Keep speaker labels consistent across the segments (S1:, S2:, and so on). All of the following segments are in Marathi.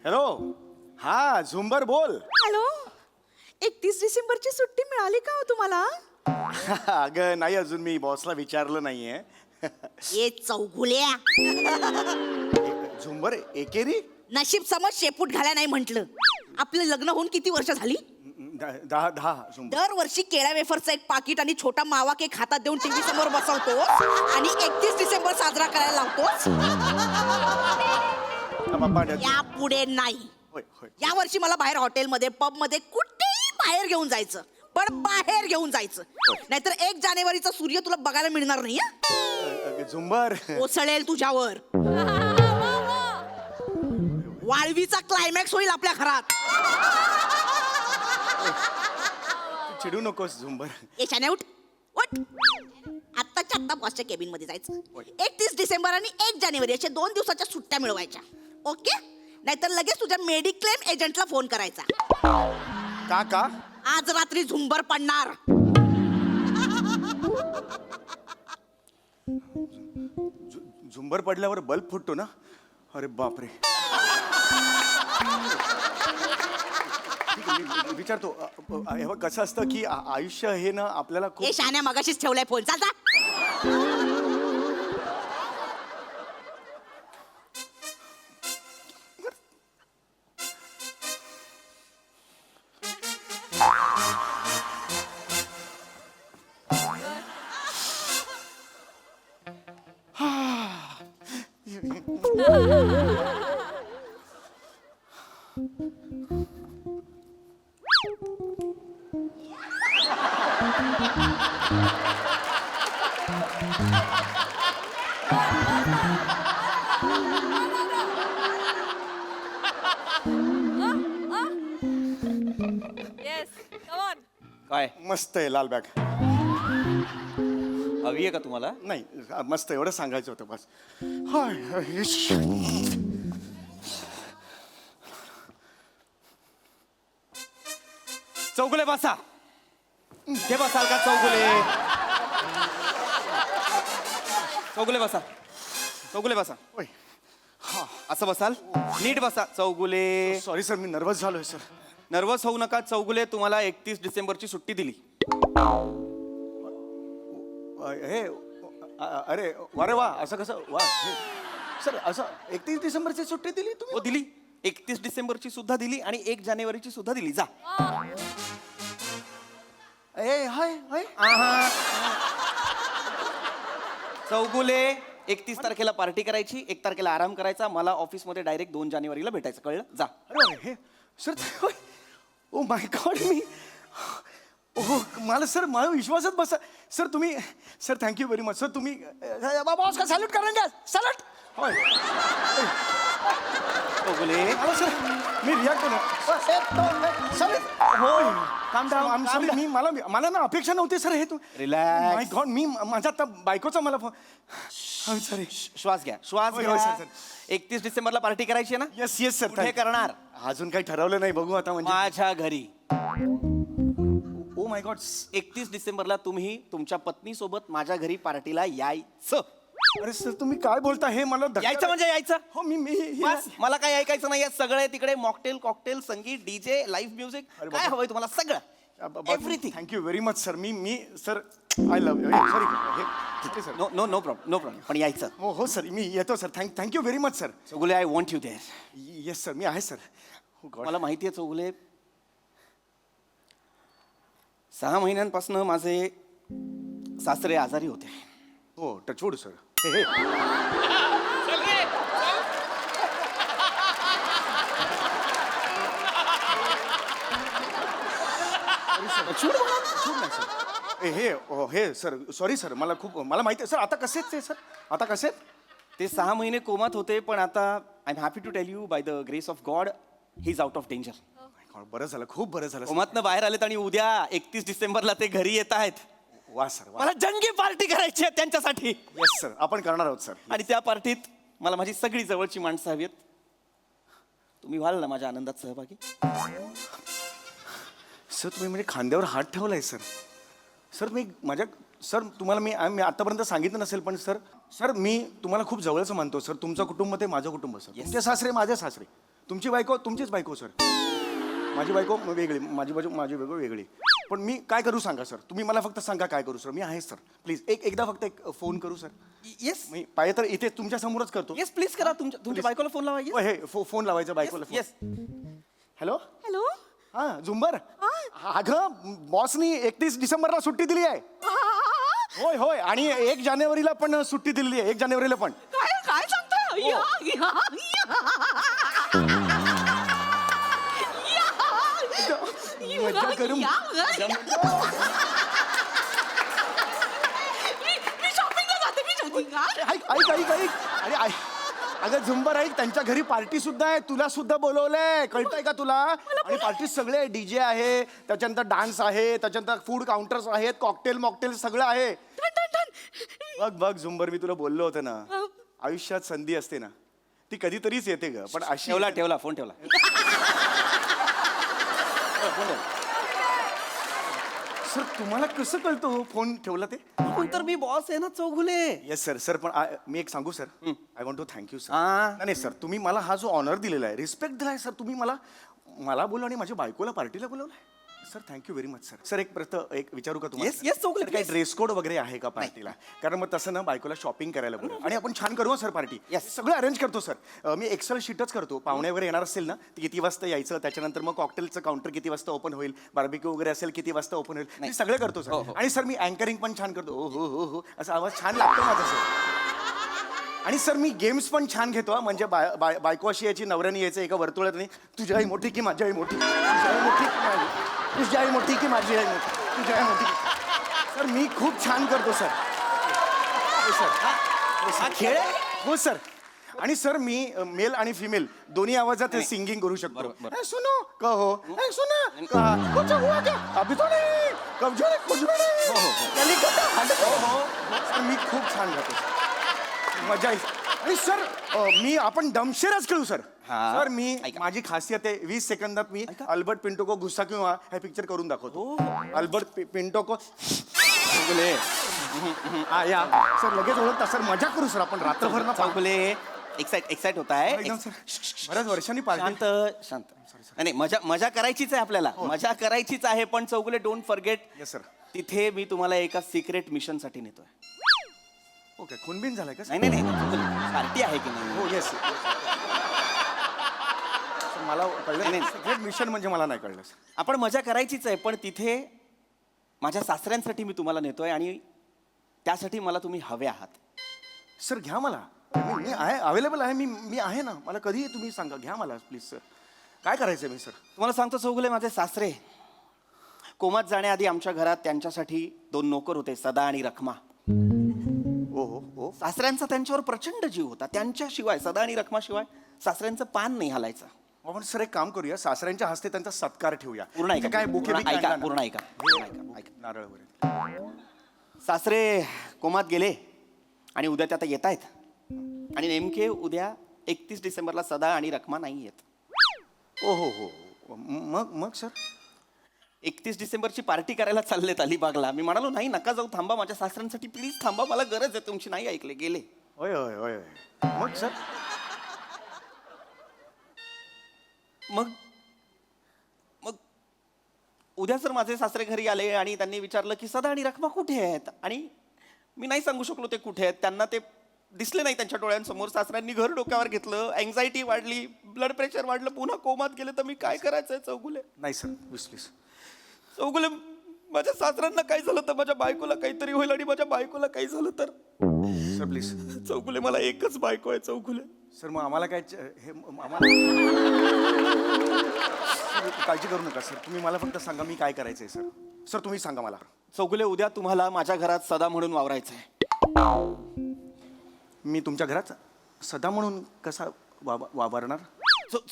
S1: हॅलो. हा झुंबर बोल.
S2: हॅलो. 31 डिसेंबरची सुट्टी मिळाली का हो तुम्हाला?
S1: अगं नाही, अजून मी बॉसला विचारलं नाहीये.
S3: ये चौगुल्या,
S1: झुंबर एकेरी
S3: नशीब समज शेपूट घाल्या नाही म्हंटल. आपलं लग्न होऊन किती वर्ष झाली?
S1: 10 झुंबर.
S3: दरवर्षी केळ्या वेफरचं एक पाकिट आणि छोटा मावा केक हातात देऊन टीव्ही समोर बसवतो आणि 31 डिसेंबर साजरा करायला लावतो. या पुढे नाही.
S1: होय होय.
S3: या वर्षी मला बाहेर हॉटेलमध्ये पब मध्ये कुठेही बाहेर घेऊन जायचं, पण बाहेर घेऊन जायचं, नाहीतर 1 जानेवारीचा सूर्य तुला बघायला मिळणार नाही.
S1: झुंबर
S3: कोसळेल तुझ्यावर. वाळवीचा क्लायमॅक्स होईल आपल्या घरात.
S1: चिडू नकोस झुंबर.
S3: ए शाने उठ उठ. आत्ताच्या आत्ता बॉसच्या केबिन मध्ये जायचं. 31 डिसेंबर आणि 1 जानेवारी अशा 2 दिवसाच्या सुट्ट्या मिळवायच्या. ओके? नाहीतर लगेच तुझ्या मेडिक्लेम एजंटला फोन करायचा.
S1: का
S3: आज रात्री झुंबर पडणार.
S1: झुंबर पडल्यावर बल्ब फुटतो ना? अरे बापरे. ठीक आहे, मी विचारतो. हे बघ, कसं असतं की आयुष्य हे ना आपल्याला
S3: ए
S1: खूप.
S3: शान्या मगाशीच ठेवलाय फोन. चाल जा.
S2: Yes, come on.
S4: काय
S1: मस्त आहे लाल बॅग.
S4: हवी आहे का तुम्हाला?
S1: नाही मस्त, एवढं सांगायचं होतं बस. हाय, इश.
S4: चौगुले बसा. ते बसाल का चौगुले? चौगुले बसा. चौगुले बसा.
S1: ओय.
S4: असं बसाल. नीट बसा चौगुले.
S1: सॉरी सर, मी नर्वस झालोय सर.
S4: नर्वस होऊ नका चौगुले. तुम्हाला 31 डिसेंबरची सुट्टी दिली.
S1: हे अरे अरे वा, असं कसं वा. सर असं 31 डिसेंबरची सुट्टी दिली
S4: हो
S1: तुम्ही?
S4: दिली. 31 डिसेंबरची सुद्धा दिली आणि 1 जानेवारीची सुद्धा दिली. जा.
S1: ए हाय हाय.
S4: चौगुले 31 तारखेला पार्टी करायची, 1 तारखेला आराम करायचा. मला ऑफिसमध्ये डायरेक्ट 2 जानेवारीला भेटायचं. कळलं? जा.
S1: अरे हे सर, ओ माय गॉड. मी ओह मला सर, मला विश्वासात बसा सर. तुम्ही sir, thank you very much sir. तुम्ही बॉस का सॅल्यूट करेंगे? सॅल्यूट. होय.
S4: चौगुले
S1: हॅलो सर, मी रिॲक्ट सर.
S4: होय. काम
S1: आम सॉरी. मी मला ना अपेक्षा नव्हती सर हे. तू
S4: Relax.
S1: माय गॉड. मी माझ्या आता बायकोचा मला फोन. सॉरी.
S4: श्वास घ्या. श्वास
S1: होय, होय,
S4: घ्या.
S1: सर,
S4: 31 डिसेंबरला पार्टी करायची आहे ना?
S1: Yes yes sir.
S4: कुठे करणार?
S1: अजून काही ठरवलं नाही, बघू आता. म्हणजे
S4: माझ्या घरी.
S1: Oh my God.
S4: 31 डिसेंबरला तुम्ही तुमच्या पत्नी सोबत माझ्या घरी पार्टीला यायचं.
S1: अरे सर, तुम्ही काय बोलता हे मला धक्का-
S4: यायचं म्हणजे यायचं.
S1: हो मी
S4: बस मला काय ऐकायचं नाहीये. सगळे तिकडे mocktail, cocktail, sangeet, DJ, live music,
S1: अरे
S4: काय
S1: बाबा.
S4: हवंय तुम्हाला सगळं. Everything.
S1: Thank you very much sir. मी sir, I love you. Sorry. हे sir.
S4: No no no problem. No problem. पण यायचं.
S1: हो हो सर, मी येतो sir. Thank you very much sir.
S4: Chougule I want you there.
S1: Yes sir, मी आहे सर. हो गॉड.
S4: मला माहिती आहे चौगुले, 6 महिन्यांपासून माझे सासरे आजारी होते.
S1: हो टचवूड सर. हे हे सर, सॉरी सर. मला माहिती आहे सर. आता कसे आहेत ते सर? आता कसे आहेत?
S4: ते 6 महिने कोमात होते, पण आता I am happy to tell you by the grace of God he is out of danger.
S1: बरं झालं, खूप बरं झालं.
S4: कोमातनं बाहेर आलेत आणि उद्या 31 डिसेंबरला ते घरी येत आहेत.
S1: वा सर, वा.
S4: मला जंगी पार्टी करायची आहे त्यांच्यासाठी.
S1: येस सर, आपण करणार आहोत सर.
S4: आणि त्या पार्टीत मला माझी सगळी जवळची माणसं हवी आहेत. तुम्ही व्हाल ना माझ्या आनंदात सहभागी?
S1: सर तुम्ही म्हणजे खांद्यावर हात ठेवलाय सर. सर मी माझ्या सर तुम्हाला मी आतापर्यंत सांगितलं नसेल, पण सर मी तुम्हाला खूप जवळचं मानतो सर. तुमचं कुटुंब ते माझं कुटुंब सर. तुमचे सासरे माझे सासरे. तुमची बायको तुमचीच बायको सर. माझी बायको वेगळी, माझी बायको वेगळी. पण मी काय करू सांगा सर, तुम्ही मला फक्त सांगा काय करू सर. मी आहे सर, प्लीज एकदा फक्त एक फोन करू सर.
S4: येस
S1: मी पाहिजे तर इथे तुमच्या समोरच करतो.
S4: येस प्लीज करा. तुमच्या बायकोला फोन लावा.
S1: ओ, हे फोन लावायचा बायकोला.
S4: येस
S1: हॅलो
S2: हॅलो
S1: हा झुंबर. अगं बॉसनी 31 डिसेंबरला सुट्टी दिली आहे. होय होय, आणि 1 जानेवारीला पण सुट्टी दिलेली आहे. 1 जानेवारीला पण.
S2: काय काय सांगताय
S1: मज्जा करू.
S2: मी शॉपिंगला जाते. मी शॉपिंग
S1: ऐक अरे अगं झुंबर ऐक, त्यांच्या घरी पार्टी सुद्धा आहे. तुला सुद्धा बोलवलंय, कळतंय का तुला? आणि पार्टी सगळे डीजे आहे, त्याच्यानंतर डान्स आहे, त्याच्यानंतर फूड काउंटर्स आहेत, कॉकटेल मॉकटेल सगळं आहे. बघ झुंबर, मी तुला बोललो होतं ना, आयुष्यात संधी असते ना ती कधीतरीच येते ग, पण अशी
S4: ठेवला फोन ठेवला.
S1: सर तुम्हाला कसं कळतो फोन ठेवला ते?
S4: तर मी बॉस आहे ना चौगुले.
S1: येस सर पण मी एक सांगू sir, I want to thank you sir.
S4: हा.
S1: नाही सर, तुम्ही मला हा जो ऑनर दिलेला आहे, रिस्पेक्ट दिलाय सर, तुम्ही मला बोललो आणि माझ्या बायकोला पार्टीला बोलवलंय sir. Thank you very much sir. Sir एक विचारू का तुम्हाला?
S4: Yes, चौगुले,
S1: सर, काही
S4: please.
S1: ड्रेस कोड वगैरे आहे का पार्टीला? कारण मग तसं ना बायकोला शॉपिंग करायला बोलू आणि आपण छान करू सर पार्टी.
S4: Yes.
S1: सगळं अरेंज करतो सर. मी एक्सेल शीटच करतो. पाहुणे वगैरे येणार असेल ना, ती किती वाजता यायचं, त्याच्यानंतर मग कॉकटेलचं काउंटर किती वाजता ओपन होईल, बार्बिक्यू वगैरे असेल किती वाजता ओपन होईल, मी सगळं करतो
S4: हो,
S1: सर. आणि सर मी अँकरिंग पण छान करतो. हो असा आवाज छान लागतो माझा सर. आणि सर मी गेम्स पण छान घेतो हा. म्हणजे बायको अशी यायची, नवऱ्याने यायचं एका वर्तुळात, नाही तुझी आई मोठी की माझी आई मोठी, तुझी आई मोठी की माझी, तुझी आई मोठी की माझी आई मोठी, तुझी आई मोठी. सर मी खूप छान करतो सर. हो सर.
S4: हा खेळ आहे?
S1: हो सर. आणि सर मी मेल आणि फिमेल दोन्ही आवाजात सिंगिंग करू शकतो.
S4: बरोबर.
S1: ए, सुनो कहो, ए, सुना कहा, कुछ हुआ क्या? अभी तो नहीं, कमजोर कुछ भी नहीं. कलिकता. सर मी खूप छान गातो सर. मजा येईल. आणि सर आपण दमशेरच खेळू सर.
S4: हा.
S1: सर मी
S4: ऐका.
S1: माझी खासियत आहे, 20 सेकंदात मी अल्बर्ट पिंटो को गुस्सा क्यों हुआ हे पिक्चर करून दाखवतो. अल्बर्ट पिंटो को
S4: चौगुले
S1: या सर लगेच ओळखता सर. मजा करू सर आपण रात्रभर ना.
S4: चौगुले एक्साइट होता है.
S1: एकदम सर. बऱ्याच वर्षांनी पार्टी.
S4: शांत. नाही मजा करायचीच आहे आपल्याला. मजा करायचीच आहे, पण Chougule don't forget.
S1: Yes sir.
S4: तिथे मी तुम्हाला एका सिक्रेट मिशन साठी नेतोय.
S1: ओके, खूनबिन झालाय का?
S4: नाही पार्टी आहे की नाही?
S1: हो येस. मला कळलं
S4: नाही.
S1: सिक्रेट मिशन म्हणजे मला नाही कळलं सर.
S4: आपण मजा करायचीच आहे, पण तिथे माझ्या सासऱ्यांसाठी मी तुम्हाला नेतोय आणि त्यासाठी मला तुम्ही हवे आहात.
S1: सर घ्या मला. मी आहे, अवेलेबल आहे. मी आहे ना. मला कधीही तुम्ही सांगा, घ्या मला प्लीज सर. काय करायचं मी सर?
S4: तुम्हाला सांगतो चौगुले, माझे सासरे कोमात जाण्याआधी आमच्या घरात त्यांच्यासाठी 2 नोकर होते, सदा आणि रखमा.
S1: हो
S4: सासऱ्यांचा त्यांच्यावर प्रचंड जीव होता. त्यांच्याशिवाय, सदा आणि रखमाशिवाय सासऱ्यांचं पान नाही हलायचं.
S1: आपण सर एक काम करूया, सासऱ्यांच्या हस्ते त्यांचा सत्कार ठेवूया.
S4: पूर्ण ऐका.
S1: काय बुके
S4: पूर्ण
S1: बिके
S4: ऐका.
S1: आणला ना?
S4: पूर्ण ऐका.
S1: ऐका. नारळ वगैरे.
S4: सासरे कोमात गेले आणि उद्या ते आता येत आहेत. आणि नेमके उद्या 31 डिसेंबरला सदा आणि रखमा नाही येत.
S1: हो. मग सर
S4: 31 डिसेंबरची पार्टी करायला चाललेत अलिबागला. मी म्हणालो नाही, नका जाऊ, थांबा, माझ्या सासऱ्यांसाठी प्लीज थांबा, मला गरज आहे तुमची. नाही ऐकले, गेले.
S1: होय. मग सर
S4: मग उद्या सर माझे सासरे घरी आले आणि त्यांनी विचारलं की सदा आणि रखमा कुठे आहेत. आणि मी नाही सांगू शकलो ते कुठे आहेत. त्यांना ते दिसले नाही त्यांच्या डोळ्यांसमोर. सासऱ्यांनी घर डोक्यावर घेतलं, अँझायटी वाढली, ब्लड प्रेशर वाढलं, पुन्हा कोमात गेले. तर मी काय करायचंय चौगुले?
S1: नाही सर प्लीज.
S4: चौगुले, माझ्या सासऱ्यांना काही झालं तर माझ्या बायकोला काहीतरी होईल, आणि माझ्या बायकोला काही झालं तर.
S1: Sir please.
S4: चौगुले, मला एकच बायको आहे चौगुले.
S1: सर मग आम्हाला काय हे आम्हाला काळजी करू नका सर. तुम्ही मला फक्त सांगा मी काय करायचंय सर. सर तुम्ही सांगा मला.
S4: चौगुले, उद्या तुम्हाला माझ्या घरात सदा म्हणून वावरायचंय.
S1: मी तुमच्या घरात सदा म्हणून कसा वावरणार?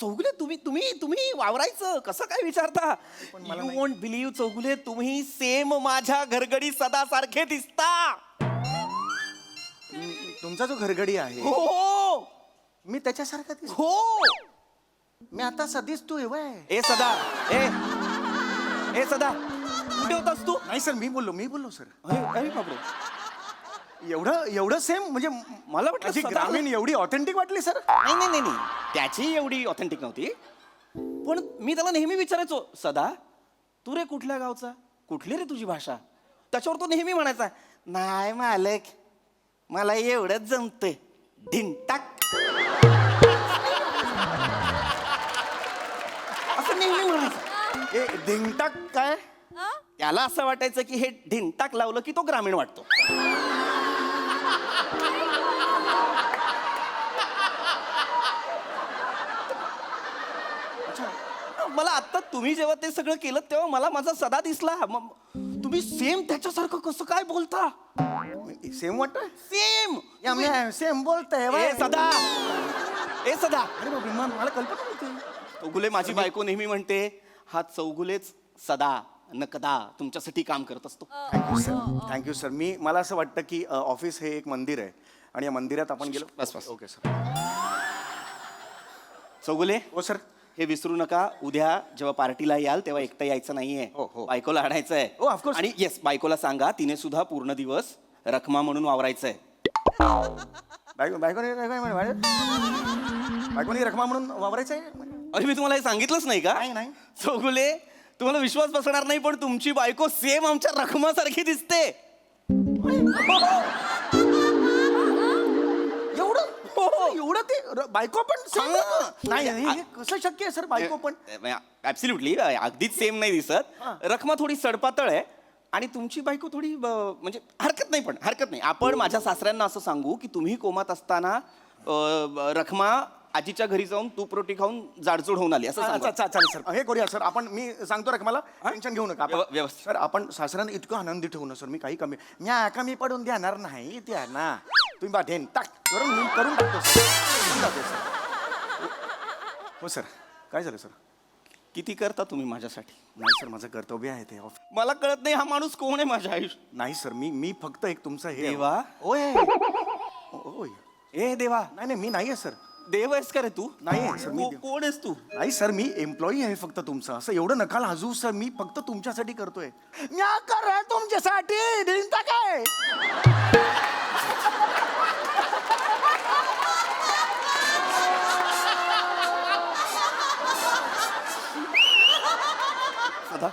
S4: चौगुले, तुम्ही वावरायचं कसं काय विचारता? यू वोंट बिलीव्ह चौगुले, तुम्ही सेम माझ्या घरगडी सदा सारखे दिसता.
S1: तुमचा जो घरगडी आहे
S4: हो
S1: मी त्याच्यासारखा दिसतो.
S4: हो.
S1: मी आता सध्याच तू
S4: ए सदा, ए सदा, कुठे होतास तू?
S1: नाही सर मी बोललो सर.
S4: अरे बापरे.
S1: एवढं सेम म्हणजे
S4: मला वाटलं
S1: माझी
S4: सदा-
S1: ग्रामीण एवढी ऑथेंटिक वाटली सर.
S4: नाही नाही नाही नाही त्याची एवढी ऑथेंटिक नव्हती, पण मी त्याला नेहमी विचारायचो, सदा तू रे कुठल्या गावचा, कुठली रे तुझी भाषा? त्याच्यावर तो नेहमी म्हणायचा, नाही मालक मला एवढंच जमतंय, ढिंटाक. असं नेहमी म्हणायचं.
S1: ए धिंगटाक काय?
S4: त्याला असं वाटायचं की हे ढिंटाक लावलं की तो ग्रामीण वाटतो. मला आता तुम्ही जेव्हा ते सगळं केलं तेव्हा मला माझा सदा दिसला. तुम्ही सेम त्याच्यासारखं कसं काय बोलता?
S1: सेम वाटतोय.
S4: सेम
S1: सेम बोलतोय
S4: ए सदा, ए सदा.
S1: अरे बापरे, मला कल्पना नव्हती.
S4: चौगुले माझी बायको नेहमी म्हणते, हा चौगुलेच सदा नकदा तुमच्यासाठी काम करत असतो.
S1: Thank you sir. मला असं वाटतं की ऑफिस हे एक मंदिर आहे आणि या मंदिरात आपण गेलो.
S4: बस बस.
S1: Okay sir.
S4: चौगुले
S1: हो सर.
S4: हे विसरू नका, उद्या जेव्हा पार्टीला याल तेव्हा एकटं यायचं नाहीये.
S1: हो, हो.
S4: बायकोला आणायचं आहे.
S1: हो, of course.
S4: आणि येस, बायकोला सांगा तिने सुद्धा पूर्ण दिवस रखमा म्हणून वावरायचंय.
S1: बायकोने रखमा म्हणून वापरायचं आहे.
S4: अरे मी तुम्हाला हे सांगितलंच नाही का?
S1: नाही.
S4: चौगुले तुम्हाला विश्वास बसणार नाही, पण तुमची बायको सेम आमच्या रखमासारखी दिसते.
S1: एवढं ते बायको पण same?
S4: हा.
S1: नाही हे कसं शक्य आहे सर? बायको पण
S4: ऍब्सल्युटली अगदीच सेम नाही दिसत. रखमा थोडी सडपातळ आहे आणि तुमची बायको थोडी म्हणजे हरकत नाही, पण हरकत नाही. आपण माझ्या सासऱ्यांना असं सांगू की तुम्ही कोमात असताना रखमा आजीच्या घरी जाऊन तूप रोटी खाऊन जाडजूड होऊन आली असं सांगू.
S1: चालेल सर. हे करूया सर. आपण मी सांगतो रखमाला, टेन्शन घेऊ नका.
S4: व्यवस्थित.
S1: सर आपण सासऱ्यांना इतकं आनंदी ठेवू ना सर. मी काही कमी पडून देणार नाही त्या ना. तुम्ही बाठेन टाक करून टाकतो सर. हो सर. काय झालं सर?
S4: किती करता तुम्ही माझ्यासाठी?
S1: नाही सर, माझं कर्तव्य आहे ते.
S4: मला कळत नाही हा माणूस कोण आहे माझ्या आयुष्यात.
S1: नाही सर, मी फक्त एक तुमचा हे
S4: देवा?
S1: ओय ओय.
S4: ए देवा.
S1: नाही मी नाही आहे सर.
S4: देव आहेस का रे तू?
S1: नाही सर, मी
S4: कोण आहेस तू?
S1: नाही सर, मी एम्प्लॉई आहे फक्त तुमचा. असं एवढं नका लाजू सर. मी फक्त तुमच्यासाठी करतोय. म्या कर तुमच्यासाठी दिनता काय.
S4: सदा,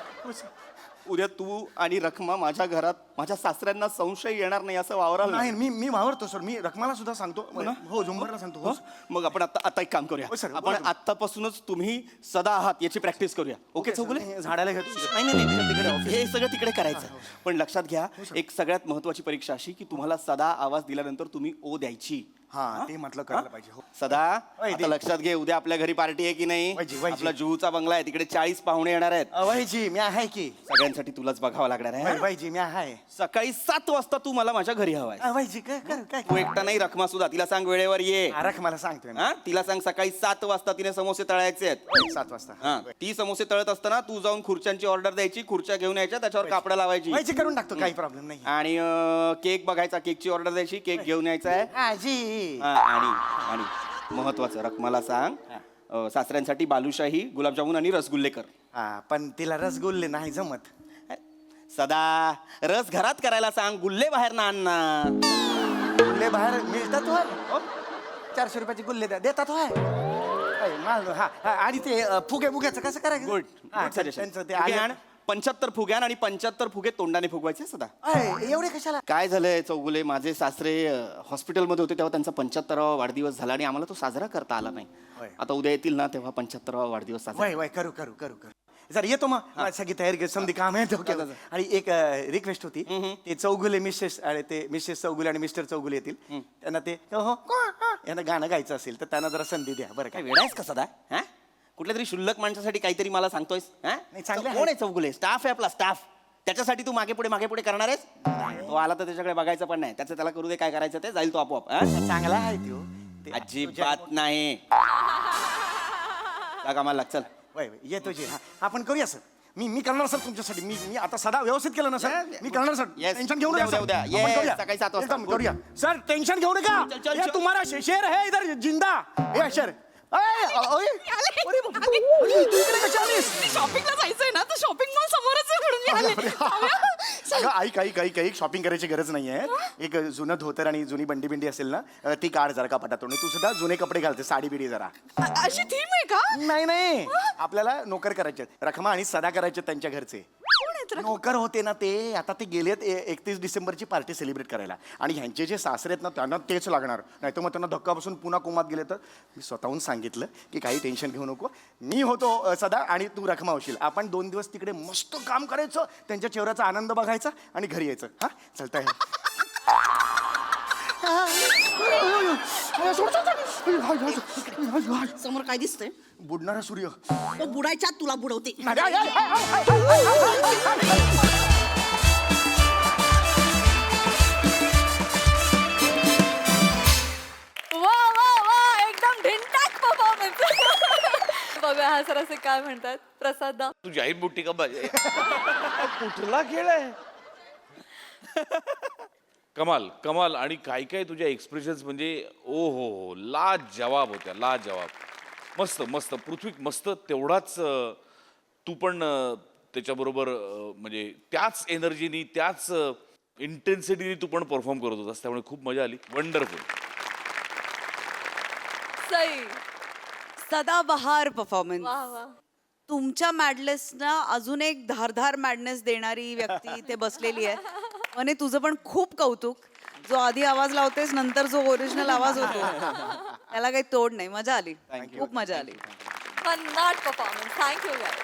S4: उद्या तू आणि रखमा माझ्या घरात माझ्या सासऱ्यांना संशय येणार नाही असं वावराल
S1: नाही मी वावरतो सर. मी रखमाला सुद्धा सांगतो. हो झुंबरला सांगतो. हो
S4: मग आपण आता एक काम
S1: हो,
S4: करूया.
S1: सर,
S4: आपण
S1: बोला तुम्ही.
S4: आतापासूनच तुम्ही सदा आहात याची प्रॅक्टिस करूया. ओके चौगुले?
S1: हे झाडाला घेतो.
S4: नाही तिकडे हे सगळं तिकडे करायचं. पण लक्षात घ्या, एक सगळ्यात महत्वाची परीक्षा अशी की तुम्हाला सदा आवाज दिल्यानंतर तुम्ही ओ द्यायची.
S1: हा ते म्हटलं करायला पाहिजे. हो
S4: सदा
S1: वै
S4: आता लक्षात घे, उद्या आपल्या घरी पार्टी आहे की नाही?
S1: वैजी.
S4: आपला जुहूचा बंगला आहे, तिकडे 40 पाहुणे येणार आहेत.
S1: वैजी मी आहे की.
S4: सगळ्यांसाठी तुलाच बघावं लागणार आहे.
S1: वैजी मी आहे.
S4: सकाळी 7 वाजता तू मला माझ्या घरी हवाय.
S1: वैजी काय
S4: तू एकटा नाही, रखमा सुद्धा. तिला सांग वेळेवर ये.
S1: रखमाला सांगतोय ना.
S4: हा? तिला सांग सकाळी 7 वाजता तिने समोसे तळायचे आहेत.
S1: 7 वाजता.
S4: हा, ती समोसे तळत असताना तू जाऊन खुर्च्यांची ऑर्डर द्यायची, खुर्च्या घेऊन यायच्या, त्याच्यावर कापडं लावायची
S1: वैजी करून टाकतो, काही प्रॉब्लेम नाही.
S4: आणि केक बघायचा, केकची ऑर्डर द्यायची, केक घेऊन यायचा आहे.
S1: आजी.
S4: हा, आणि महत्वाचं रखमाला सांग सासऱ्यांसाठी बालुशाही, गुलाबजामुन आणि रसगुल्ले कर.
S1: हा पण तिला रसगुल्ले नाही जमत.
S4: सदा रस घरात करायला सांग, गुल्ले बाहेर ना आण ना.
S1: गुल्ले बाहेर मिळतात होय. 400 रुपयाचे गुल्ले देतात होय. आणि ते फुग्याचं कसं करायचं?
S4: गुड
S1: त्यांचं ते
S4: 75 फुग्यान आणि 75 फुगे तोंडाने फुगवायचे सदा.
S1: एवढे कशाला?
S4: काय झालंय चौगुले, माझे सासरे हॉस्पिटलमध्ये होते तेव्हा त्यांचा 75वा वाढदिवस झाला आणि आम्हाला तो साजरा करता आला नाही. आता उद्या येतील ना तेव्हा 75वा वाढदिवस साजरा.
S1: वय करू जर येतो मग. सगळी तयारी समधी काम आहे डोक्यात. आणि एक रिक्वेस्ट होती, ते चौगुले मिसेस आणि ते मिसेस चौगुले आणि मिस्टर चौगुले येतील, त्यांना ते यांना गाणं गायचं असेल तर त्यांना जरा संधी द्या बरं.
S4: काय वेळा आहेस का सदा? हा, कुठल्या तरी शुल्लक माणसासाठी काहीतरी मला सांगतोयस?
S1: नाही, चांगलं आहे.
S4: कोण आहे चौगुले? स्टाफ आहे आपला, स्टाफ. त्याच्यासाठी तू मागे पुढे करणार आहेस? तो आला तर त्याच्याकडे बघायचं पण नाही. त्याचं त्याला करू दे, काय करायचं ते जाईल तो आपोआप.
S1: चांगला आहे तो.
S4: अजिबात नाही. त्या कामाला लाग, चल.
S1: वय येतो जे. आपण करूया सर. मी करणार सर तुमच्यासाठी. मी आता सदा व्यवस्थित केलं ना सर. मी करणार सर.
S4: Yes.
S1: टेन्शन घेऊ नका सर.
S4: उद्या.
S1: आपण
S4: Yes,
S1: करूया.
S4: सकाळी 7 वाजता.
S1: एकदम करूया सर. टेन्शन घेऊ नका.
S4: चल.
S1: ये तुम्हारा शेर है इधर जिंदा. ये शेर. इकडे कशा आलीस?
S2: शॉपिंगला जायचंय ना, तर शॉपिंग मॉल समोरच आहे म्हणून मी आले.
S1: अगं ऐक शॉपिंग करायची गरज नाहीये. एक जुनं धोतर आणि जुनी बंडी बिंडी असेल ना ती काढ जरा कपाटातून. तू सुद्धा जुने कपडे घालते, साडी बिडी जरा.
S2: अशी थीम आहे का?
S1: नाही आपल्याला नोकर करायचे, रखमा आणि सदा करायचे त्यांच्या घरचे.
S2: कोण आहेत रे?
S1: नोकर होते ना ते, आता ते गेलेत 31 डिसेंबरची पार्टी सेलिब्रेट करायला. आणि ह्यांचे जे सासरे आहेत ना त्यांना तेच लागणार, नाही तर मग त्यांना धक्का बसून पुन्हा कोमात गेले तर. मी स्वतःहून सांगितलं की काही टेन्शन घेऊ नको, मी होतो सदा आणि तू रखमा होशील. आपण 2 दिवस तिकडे मस्त काम करायचं, त्यांच्या चेहऱ्याचा आनंद बघायचा आणि घरी यायचं. हा चलतंय.
S3: समोर काय दिसतंय?
S1: बुडणारा सूर्य.
S3: तो बुडायच्या तुला बुडवते.
S2: वा वा वा, एकदम ढिंटाक परफॉर्मन्स. बघा हा सर असे काय म्हणतात. प्रसादा
S5: तू जाहीर बुट्टी का बाजे
S4: कुठला खेळ आहे?
S5: कमाल कमाल. आणि काय काय तुझ्या एक्सप्रेशन्स म्हणजे ओ हो ला जवाब होत्या, ला जवाब. मस्त मस्त पृथ्वी मस्त. तेवढाच तू पण त्याच्याबरोबर म्हणजे त्याच एनर्जीनी त्याच इंटेन्सिटीने तू पण परफॉर्म करत होतास, त्यामुळे खूप मजा आली. वंडरफुल.
S2: सई.
S6: सदाबहार परफॉर्मन्स.
S2: वा वा.
S6: तुमच्या मॅडनेसना अजून एक धारधार मॅडनेस देणारी व्यक्ती इथे बसलेली आहे. म्हणे तुझं पण खूप कौतुक. जो आधी आवाज लावतेस नंतर जो ओरिजिनल आवाज होतो त्याला काही तोड नाही. मजा आली, खूप मजा आली.
S2: भन्नाट performance. Thank you guys.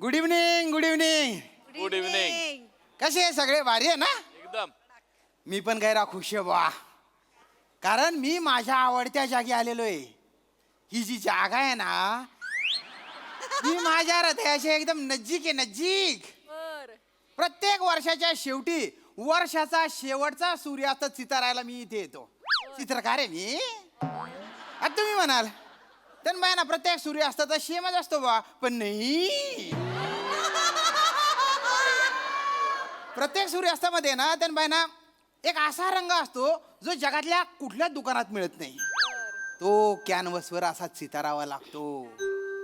S7: Good evening. Good evening.
S5: Good evening.
S7: कसे आहे सगळे? भारी आहे ना?
S5: एकदम.
S7: मी पण गैरा खुश आहे बा, कारण मी माझ्या आवडत्या जागी आलेलो आहे. ही जी जागा आहे ना ही माझ्या हृदयाची एकदम नजीक आहे, नजीक. प्रत्येक वर्षाच्या शेवटी वर्षाचा शेवटचा सूर्यास्त चितारायला मी इथे येतो. चित्रकार आहे मी. आता तुम्ही म्हणाल तर ना प्रत्येक सूर्यास्ताचा शेमच असतो बा, पण नाही. प्रत्येक सूर्यास्तामध्ये ना त्यांना एक असा रंग असतो जो जगातल्या कुठल्याच दुकानात मिळत नाही. तो कॅनव्हसवर असा चितारावा लागतो.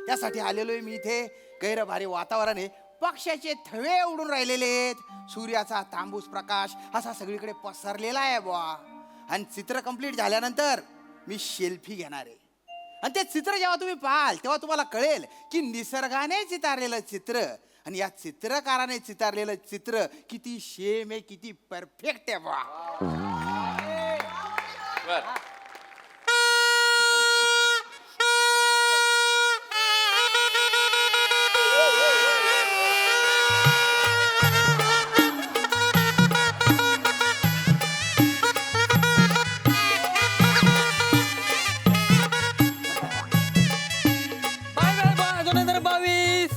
S7: त्यासाठी आलेलो आहे मी इथे. गैर भारी वातावरण आहे. पक्ष्याचे थवे उडून राहिलेले आहेत. सूर्याचा तांबूस प्रकाश असा सगळीकडे पसरलेला आहे बुवा. आणि चित्र कंप्लीट झाल्यानंतर मी सेल्फी घेणार आहे. आणि ते चित्र जेव्हा तुम्ही पाहाल तेव्हा तुम्हाला कळेल की निसर्गाने चितारलेलं चित्र आणि या चित्रकाराने चितारलेलं चित्र किती शेम आहे, किती परफेक्ट आहे बा.
S5: बर.
S8: Bye bye 2022.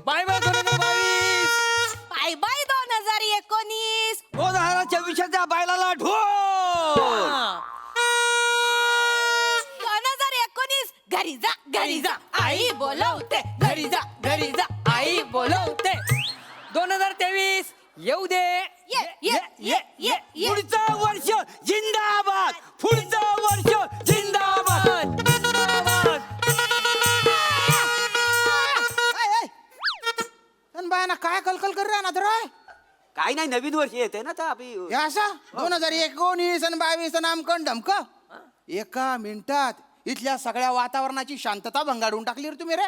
S8: Bye bye 2022.
S3: Bye bye 2019.
S8: 2024च्या बायलाला ढोल.
S3: 2019 घरी जा घरी जा आई बोलवते.
S8: घरी जा घरी जा आई बोलवते. 2023 येऊ दे.
S3: ये.
S8: पुढचं वर्ष जिंदाबाद. पुढचं वर्ष जिंदाबाद. जिंदाबाद.
S7: बाय ना काय कलकल कर रे ना तर
S8: काय नाही, नवीन वर्ष येते ना आता.
S7: हे असं 2019 आणि 22 नामकन ढमक एका मिनिटात इथल्या सगळ्या वातावरणाची शांतता भंगाडून टाकली रे तुम्ही रे.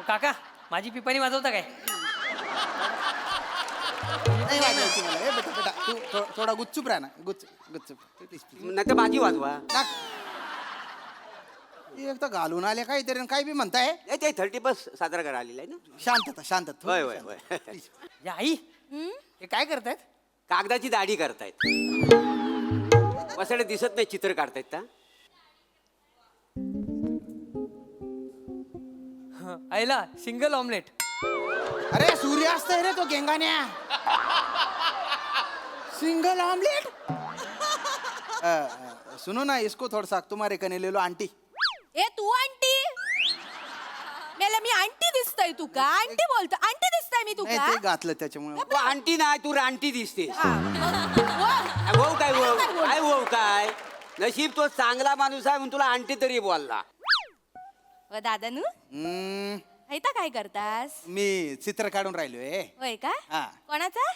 S8: काका माझी पिपाणी वाजवता काय?
S7: नाही वाजवायची मला. ए बेटा बेटा तू थोडा गुच्चूप राहा ना. गुच्चूप
S8: नाही तर माझी वाजवा.
S7: एक तर घालून आले काहीतरी आणि काही बी म्हणताय.
S8: ते 31 साजरा करा आलेला आहे ना.
S7: शांतता.
S8: होय, होय, होय.
S7: Please.
S8: या आई हे काय करतायत?
S9: कागदाची दाढी करतायत. वसडे दिसत नाही, चित्र काढतायत का?
S8: आईला सिंगल ऑमलेट.
S7: अरे सूर्यास्त है रे तो गेंगान्या. Single omelette. सुनो ना इसको थोड़ा सा तुम्हारे कने ले लो आंटी.
S3: ए तू आंटी मेला मी आंटी दिसतोय तू का? आंटी बोलतो. आंटी दिसतोय दिसताय मी
S7: नाही
S3: तुका
S7: ते घातलं त्याच्यामुळे
S9: तू आंटी नाही तू रानटी दिसते
S3: हा, मग,
S9: वहू काय वहू काय वहू काय नशीब तो चांगला माणूस आहे म्हणून तुला आंटी तरी बोलला
S3: व दादानू
S7: हम्म,
S3: ऐता काय करतास
S7: मी चित्र काढून राहिलोय
S3: होय का
S7: हा.
S3: कोणाचा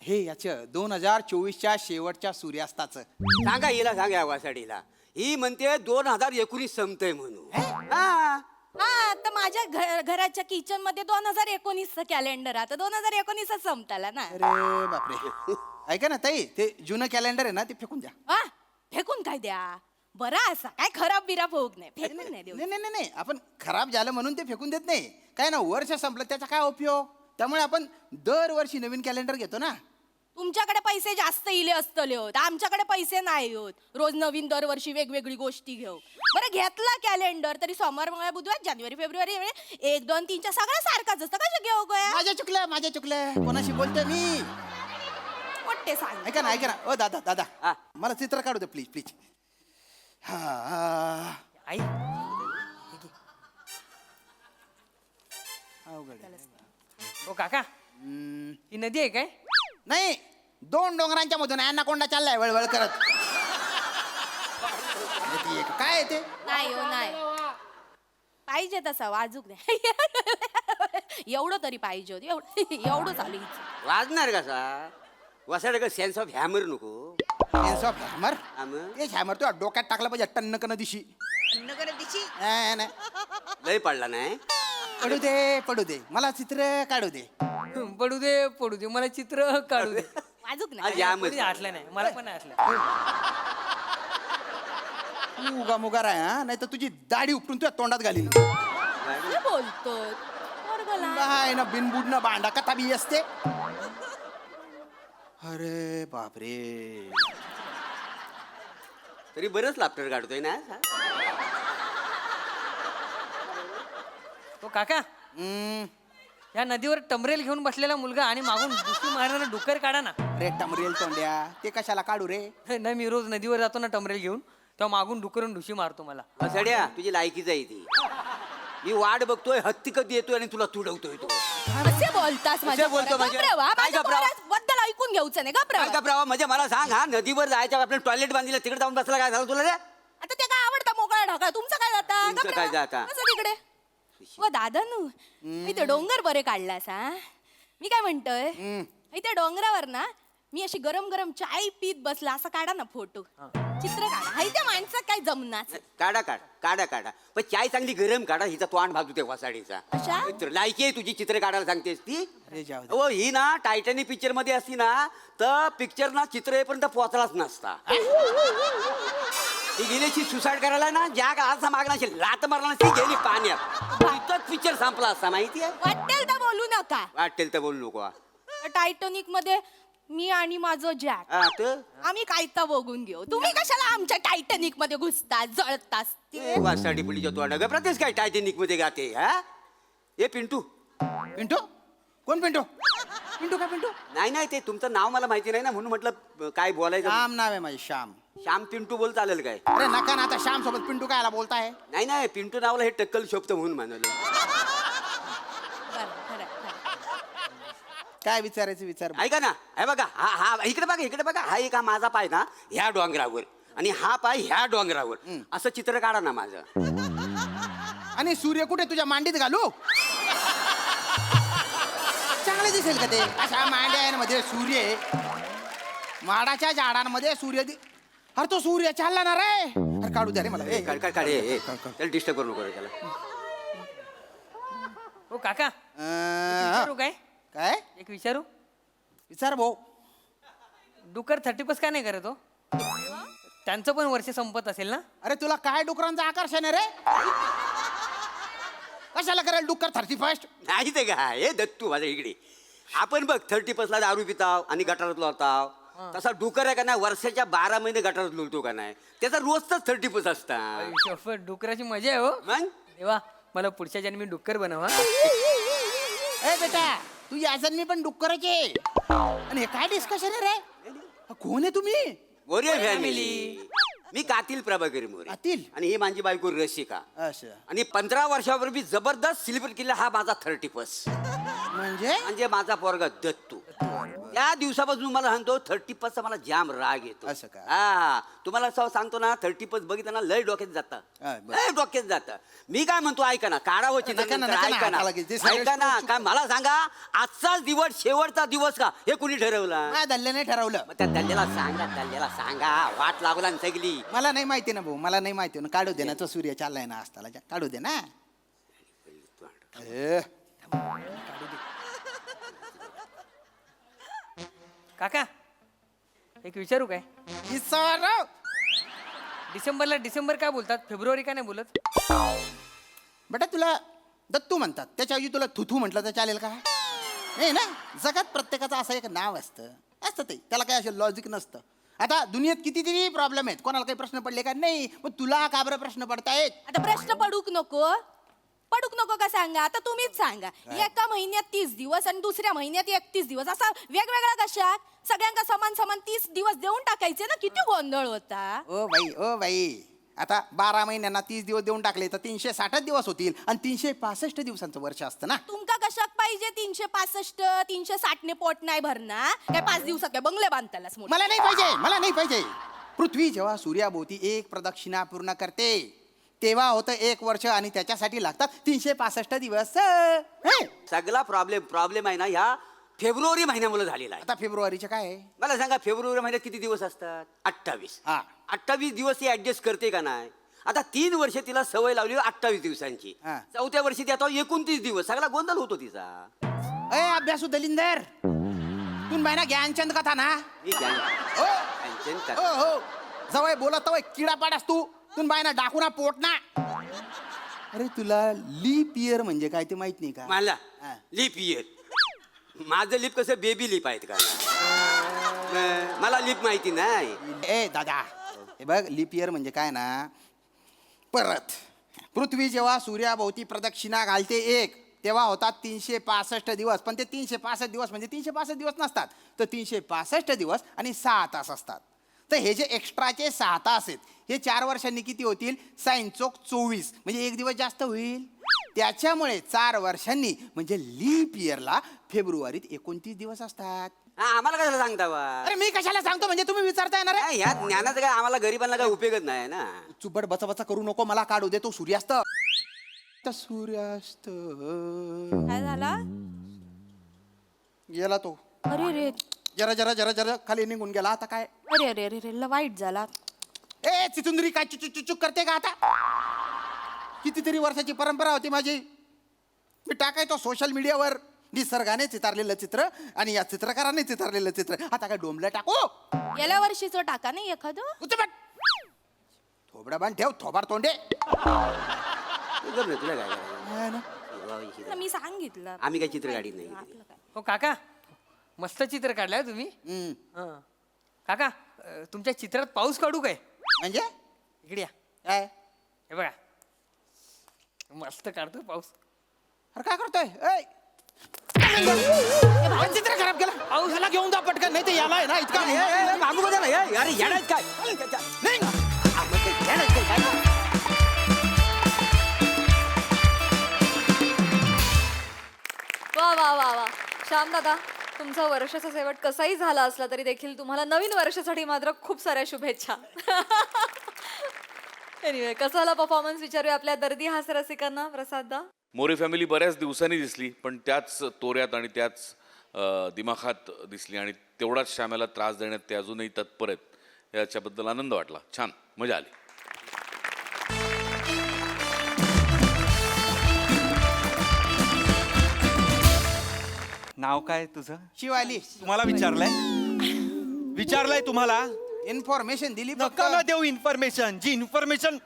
S7: हे याचं 2024च्या शेवटच्या सूर्यास्ताचं
S9: सांगा हिला सांगा या वासाडीला ही म्हणते 2019 संपतंय म्हणून हा
S3: हा तर माझ्या घराच्या किचन मध्ये 2019 कॅलेंडर आता 2019 संपताला ना
S7: अरे बापरे ऐका ना ताई ते जुनं कॅलेंडर आहे ना ते फेकून द्या
S3: वा फेकून काय द्या बरा असा काय खराब बिराब होत नाही फेकून नाही देऊ
S7: नाही नाही नाही नाही आपण खराब झालं म्हणून ते फेकून देत नाही काय ना वर्ष संपलं त्याचा काय उपयोग त्यामुळे आपण दरवर्षी नवीन कॅलेंडर घेतो ना
S3: तुमच्याकडे पैसे जास्त इले असतले होत आमच्याकडे पैसे नाही होत रोज नवीन दरवर्षी वेगवेगळी गोष्टी घेऊ बरं घेतला कॅलेंडर तरी सोमवार मंगळवार बुधवार जानेवारी फेब्रुवारी 1 2 3 सगळं सारखाच असतं कसं घेऊ गया
S7: माझ्या चुकलं कोणाशी बोलतोय मी
S3: वाटते सांग
S7: ऐका ना ओ दादा
S9: हा.
S7: दादा मला चित्र काढू दे प्लीज प्लीज हा
S8: आई
S7: अवघड आहे.
S8: ओ काका ही नदी आहे काय
S7: नाही 2 डोंगरांच्या मधून ॲनाकोंडा चाललाय वळवळ करत येते एक. काय आहे ते
S3: नाही हो नाही पाहिजे तसा वाजूक नाही एवढं तरी पाहिजे होत एवढं चालू हिचं.
S9: वाजणार कसा वासाड का सेन्स ऑफ हॅमर नको
S7: सेन्स ऑफ हॅमर
S9: हा मग?
S7: तेच हॅमर तू डोक्यात टाकला पाहिजे टन्न कन दिशी नाही.
S9: लय पडला नाही
S7: पडू दे मला चित्र काढू दे
S8: पडू दे मला चित्र काढू दे
S3: वाजूक
S9: आज
S3: नाही
S9: यामध्ये
S8: कोणी आठलं नाही मला पण नाही आठलं
S7: तू उगा मुगा राय हा नाही तर तुझी दाढी उपटून तुझ्या तोंडात घालील
S3: काय बोलतो पोरगं लहान.
S7: काय ना बिनबुडनं भांडा कथा बी असते अरे बापरे
S9: तरी बरंच लाफ्टर काढतोय ना
S8: तो काका
S7: हम्म,
S8: या नदीवर टमरेल घेऊन बसलेला मुलगा आणि मागून दुसरी मारणारा डुक्कर काढा ना
S7: रे टमरेल तोंड्या ते कशाला काढू रे
S8: नाही मी रोज नदीवर जातो ना टमरेल घेऊन तेव्हा मागून डुकरून ढुशी मारतो मला
S9: वासाड्या तुझी लायकीच आहे ती मी वाट बघतोय हत्ती कधी येतोय आणि तुला तुडवतोय तो
S3: कसे बोलतास माझ्या
S9: बोलतो
S3: पोरा?
S9: म्हणजे?
S3: घाबरावा,
S9: काय
S3: माझ्या
S9: घाबरावा?
S3: पोराबद्दल ऐकून घ्यायचं नाही
S9: काय
S3: घाबरावा.
S9: घाबरावा म्हणजे मला सांग हा नदीवर जायच्या आपलं टॉयलेट बांधलं तिकडे जाऊन बसला काय झालं तुला रे
S3: आता ते काय आवडतं मोकळा ढाकळा तुमचं काय जाता
S9: तुमचं काय जाता?
S3: कसं तिकडे व दादानू इथे डोंगर बरे काढलास हा मी काय म्हणतोय इथे डोंगरावर ना मी अशी गरम गरम चाय पीत बसला असं काढा ना फोटो चित्र काढा हाय त्या माणसात काय जमनाच
S9: काढा पण चाय चांगली गरम काढा हिचा तोंड भाजू ते वासाडीचा
S3: कशा?
S9: तर लायकी आहे तुझी चित्र काढायला सांगतेस ती
S7: अरे जाऊ दे.
S9: हो ही ना टायटॅनिक पिक्चर मध्ये असती ना तर पिक्चर ना चित्र येईपर्यंत पोहोचलाच नसता ती गेल्याची सुसाईड करायला ना ज्या असा मागणा लात मारला ना ती गेली पाण्यात तिथंच पिक्चर संपला असता माहिती आहे
S3: वाटेल तर बोलू नका
S9: वाटेल तर बोलू नको
S3: टायटॅनिक मध्ये मी आणि माझं जॅक
S9: हा तर
S3: आम्ही कायता बघून घेऊ तुम्ही कशाला आमच्या टायटॅनिक मध्ये घुसतास जळतास ते
S9: वासाडी पुलीच्या तोंड प्रत्येक काय टायटॅनिक मध्ये गाते हा ए पिंटू
S7: पिंटू कोण पिंटू पिंटू काय पिंटू
S9: नाही ते तुमचं नाव मला माहिती नाही ना म्हणून म्हटलं काय बोलायचं
S7: श्याम नाव आहे माझे श्याम
S9: श्याम पिंटू बोल चालेल काय
S7: अरे नका ना आता श्याम सोबत पिंटू कायला बोलताय
S9: नाही पिंटू नावाला हे टक्कल शोभतं म्हणून म्हणाल
S3: बरं, खरं, खरं.
S7: काय विचारायचं विचार
S9: ऐका ना हे बघा हा इकडे बघा हा एक हा माझा पाय ना ह्या डोंगरावर आणि हा पाय ह्या डोंगरावर असं चित्र काढा ना माझं
S7: आणि सूर्य कुठे तुझ्या मांडीत घालू चांगले दिसेल का ते अशा मांड्यांमध्ये सूर्य आहे. माडाच्या झाडांमध्ये सूर्य अरे तो सूर्य चालला ना रे अरे काढू द्या रे मला ए,
S9: काढ त्याला डिस्टर्ब करू नको रे त्याला
S8: हो काका विचारू काय
S7: काय
S8: एक विचारू
S7: विचार भाऊ
S8: डुकर 30+ का नाही करत हो त्यांचं पण वर्ष संपत असेल ना
S7: अरे तुला काय डुकरांचं आकर्षण आहे रे कशाला करायला डुक्कर 31
S9: नाही ते काय हे दत्तू माझ्या इकडे आपण बघ 30+ दारू पिताव आणि गटारात लोळताव तसा डुकर आहे का नाही वर्षाच्या 12 महिने गटारात लोळतो का नाही त्याचा रोजच 30+ असतात
S8: डुकराची मजा आहे हो
S9: मग
S8: देवा मला पुढच्या जन्मी डुक्कर बनवा
S7: ए बेटा तू या जन्मी पण डुक्कराचे आणि हे काय डिस्कशन आहे रे कोण आहे तुम्ही
S9: वरियर फॅमिली मी कातील प्रभाकरी मोरे
S7: कातील?
S9: आणि ही माझी बायको रसिका
S7: असं
S9: आणि 15 वर्षापूर्वी जबरदस्त सेलिब्रेट केला हा माझा 30+.
S7: म्हणजे
S9: म्हणजे माझा पोरगा दत्तू त्या दिवसापासून मला सांगतो 30+चा मला जाम राग येतो.
S7: असं का?
S9: हा तुम्हाला असं सांगतो ना 30+ बघितलं ना लय डोक्यात जातं
S7: हा, बरं.
S9: लय डोक्यात जातं. मी काय म्हणतो ऐका ना काढावं चित्र
S7: नका ना,
S9: नंतर,
S7: नका ना,
S9: ऐका ना
S7: हाताला घेते. सगळं
S9: ऐका ना
S7: चुक-
S9: काय मला सांगा आजचाच दिवस शेवटचा दिवस का हे कुणी ठरवला?
S7: माझ्या दल्ल्याने ठरवलं.
S9: मग त्या दल्ल्याला सांगा वाट लागला ना सगळी.
S7: मला नाही माहिती ना भाऊ, मला नाही माहिती ना. काढू दे ना, तो सूर्य चाललाय ना असताला, काढू दे ना. ए,
S8: काका एक विचारू काय?
S7: विचारा.
S8: डिसेंबर काय बोलतात, फेब्रुवारी का नाही बोलत?
S7: बेटा तुला दत्तू म्हणतात, त्याच्याऐवजी तुला थुथू म्हटलं तर चालेल का? नाही ना, जगात प्रत्येकाचं असं एक नाव असतं ते, त्याला काय असं लॉजिक नसतं. आता दुनियेत कितीतरी प्रॉब्लेम आहेत, कोणाला काही प्रश्न पडले का नाही, मग तुला का बरं प्रश्न पडतायत?
S3: आता प्रश्न पडूक नको का सांगा. आता तुम्हीच सांगा, एका महिन्यात 30 दिवस आणि दुसऱ्या महिन्यात 31 दिवस असा वेगवेगळा कशा? सगळ्यांना समान 30 दिवस देऊन टाकायचे ना, किती गोंधळ होता.
S7: ओ बाई आता 12 महिन्यांना 30 दिवस देऊन टाकले तर 360 दिवस होतील आणि 365 दिवसांचं वर्ष असतं ना.
S3: तुमका कशाक पाहिजे 365 360 ने पोट नाही भरणार काय? 5 दिवसात काय बंगले बांधतालाच मोठे?
S7: मला नाही पाहिजे. पृथ्वी जेव्हा सूर्याभोवती एक प्रदक्षिणा पूर्ण करते तेव्हा होतं 1 वर्ष आणि त्याच्यासाठी लागतात 365 दिवस.
S9: सगळा प्रॉब्लेम आहे ना ह्या फेब्रुवारी महिन्यामुळे झालेला आहे.
S7: आता फेब्रुवारीचे काय आहे?
S9: मला सांगा फेब्रुवारी महिन्यात किती दिवस असतात? 28.
S7: हा.
S9: 28 दिवस ती ऍडजस्ट करते का नाही? आता 3 वर्ष तिला सवय लावली 28 दिवसांची.
S7: हा.
S9: 4थ्या वर्षी ती आता 29 दिवस. सगळा गोंधळ होतो तिचा.
S7: अभ्यासू दलिंदर तू बायना ज्ञानचंद कथा ना.
S9: मी काय-
S7: हो
S9: टेन्शन का-
S7: हो जवळ बोलत किडा पाडास तू बायना डाकूना पोट ना. अरे तुला लीप इयर म्हणजे काय ते माहित नाही का?
S9: मला
S7: हा.
S9: Lip year. माझं लिप कसं बेबी लिप आहेत का? मला लिप माहिती नाही.
S7: ए दादा हे बघ, लीप इयर म्हणजे काय ना, परत पृथ्वी जेव्हा सूर्याभोवती प्रदक्षिणा घालते तेव्हा होतात 365 दिवस. पण ते 365 दिवस म्हणजे 365 दिवस नसतात, तर 365 दिवस आणि 6 तास असतात. तर हे जे एक्स्ट्राचे 6 तास आहेत हे 4 वर्षांनी किती होतील? 6 चोक 24 म्हणजे 1 दिवस जास्त होईल. त्याच्यामुळे 4 वर्षांनी म्हणजे लीप इयरला फेब्रुवारीत 29 दिवस असतात.
S9: हा, आम्हाला कशाला सांगता बा?
S7: अरे मी कशाला सांगतो म्हणजे तुम्ही विचारता येणार आहे?
S9: ह्या ज्ञानाचं काय आम्हाला गरीबांना काय उपयोगच नाही ना.
S7: चुबड बचा करू नको, मला काढू दे. तो सूर्यास्त सूर्यास्त
S3: काय झाला?
S7: गेला तो.
S3: अरे रे
S7: जरा खाली निघून गेला. आता काय?
S3: अरे अरे अरे रे वाईट झाला.
S7: ए चिचुंदरी काय चुचुक करते का आता? कितीतरी वर्षाची परंपरा होती माझी, मी टाकायचो सोशल मीडियावर निसर्गाने चितारलेलं चित्र आणि या चित्रकाराने चितारलेलं चित्र. आता काय डोंबलं टाकू?
S3: गेल्या वर्षीचं टाका नाही एखादं.
S7: उचबट थोबडा बांध ठेव, थोबाड तोंडे.
S9: तू गप रे, तुला काय करायचं?
S7: हा ना.
S3: तुला मी सांगितलं.
S9: आम्ही काही चित्र गाडी नाही.
S3: आपलं काय?
S8: हो काका मस्त चित्र काढलंय तुम्ही. हं. काका तुमच्या चित्रात पाऊस काढू काय?
S7: म्हणजे
S8: इकडे या.
S7: काय?
S8: हे बघा मस्त काढतो पाऊस.
S7: अरे काय करतोय? चित्र खराब केलं. पाऊसाला घेऊन जा पटकन, नाही तर याला आहे ना इतका
S9: मागू बघा ना, अरे येणार काय?
S7: नाही.
S2: वा श्याम दादा, तुमचा वर्षाचा शेवट कसाही झाला असला तरी देखील तुम्हाला नवीन वर्षासाठी मात्र खूप साऱ्या शुभेच्छा. एनिवे, कसा झाला परफॉर्मन्स विचारूया आपल्या दर्दी हास्यरसिकांना. प्रसाद दा.
S5: मोरे फॅमिली बऱ्याच दिवसांनी दिसली, पण त्याच तोऱ्यात आणि त्याच दिमाखात दिसली आणि तेवढाच श्यामाला त्रास देण्यात ते अजूनही तत्पर आहेत. याच्याबद्दल आनंद वाटला. छान, मजा आली.
S10: नाव काय तुझं?
S7: शिवाली
S10: तुम्हाला विचारलंय तुम्हाला?
S7: इन्फॉर्मेशन दिली फक्त.
S10: नका ना देऊ इन्फॉर्मेशन. जी इन्फॉर्मेशन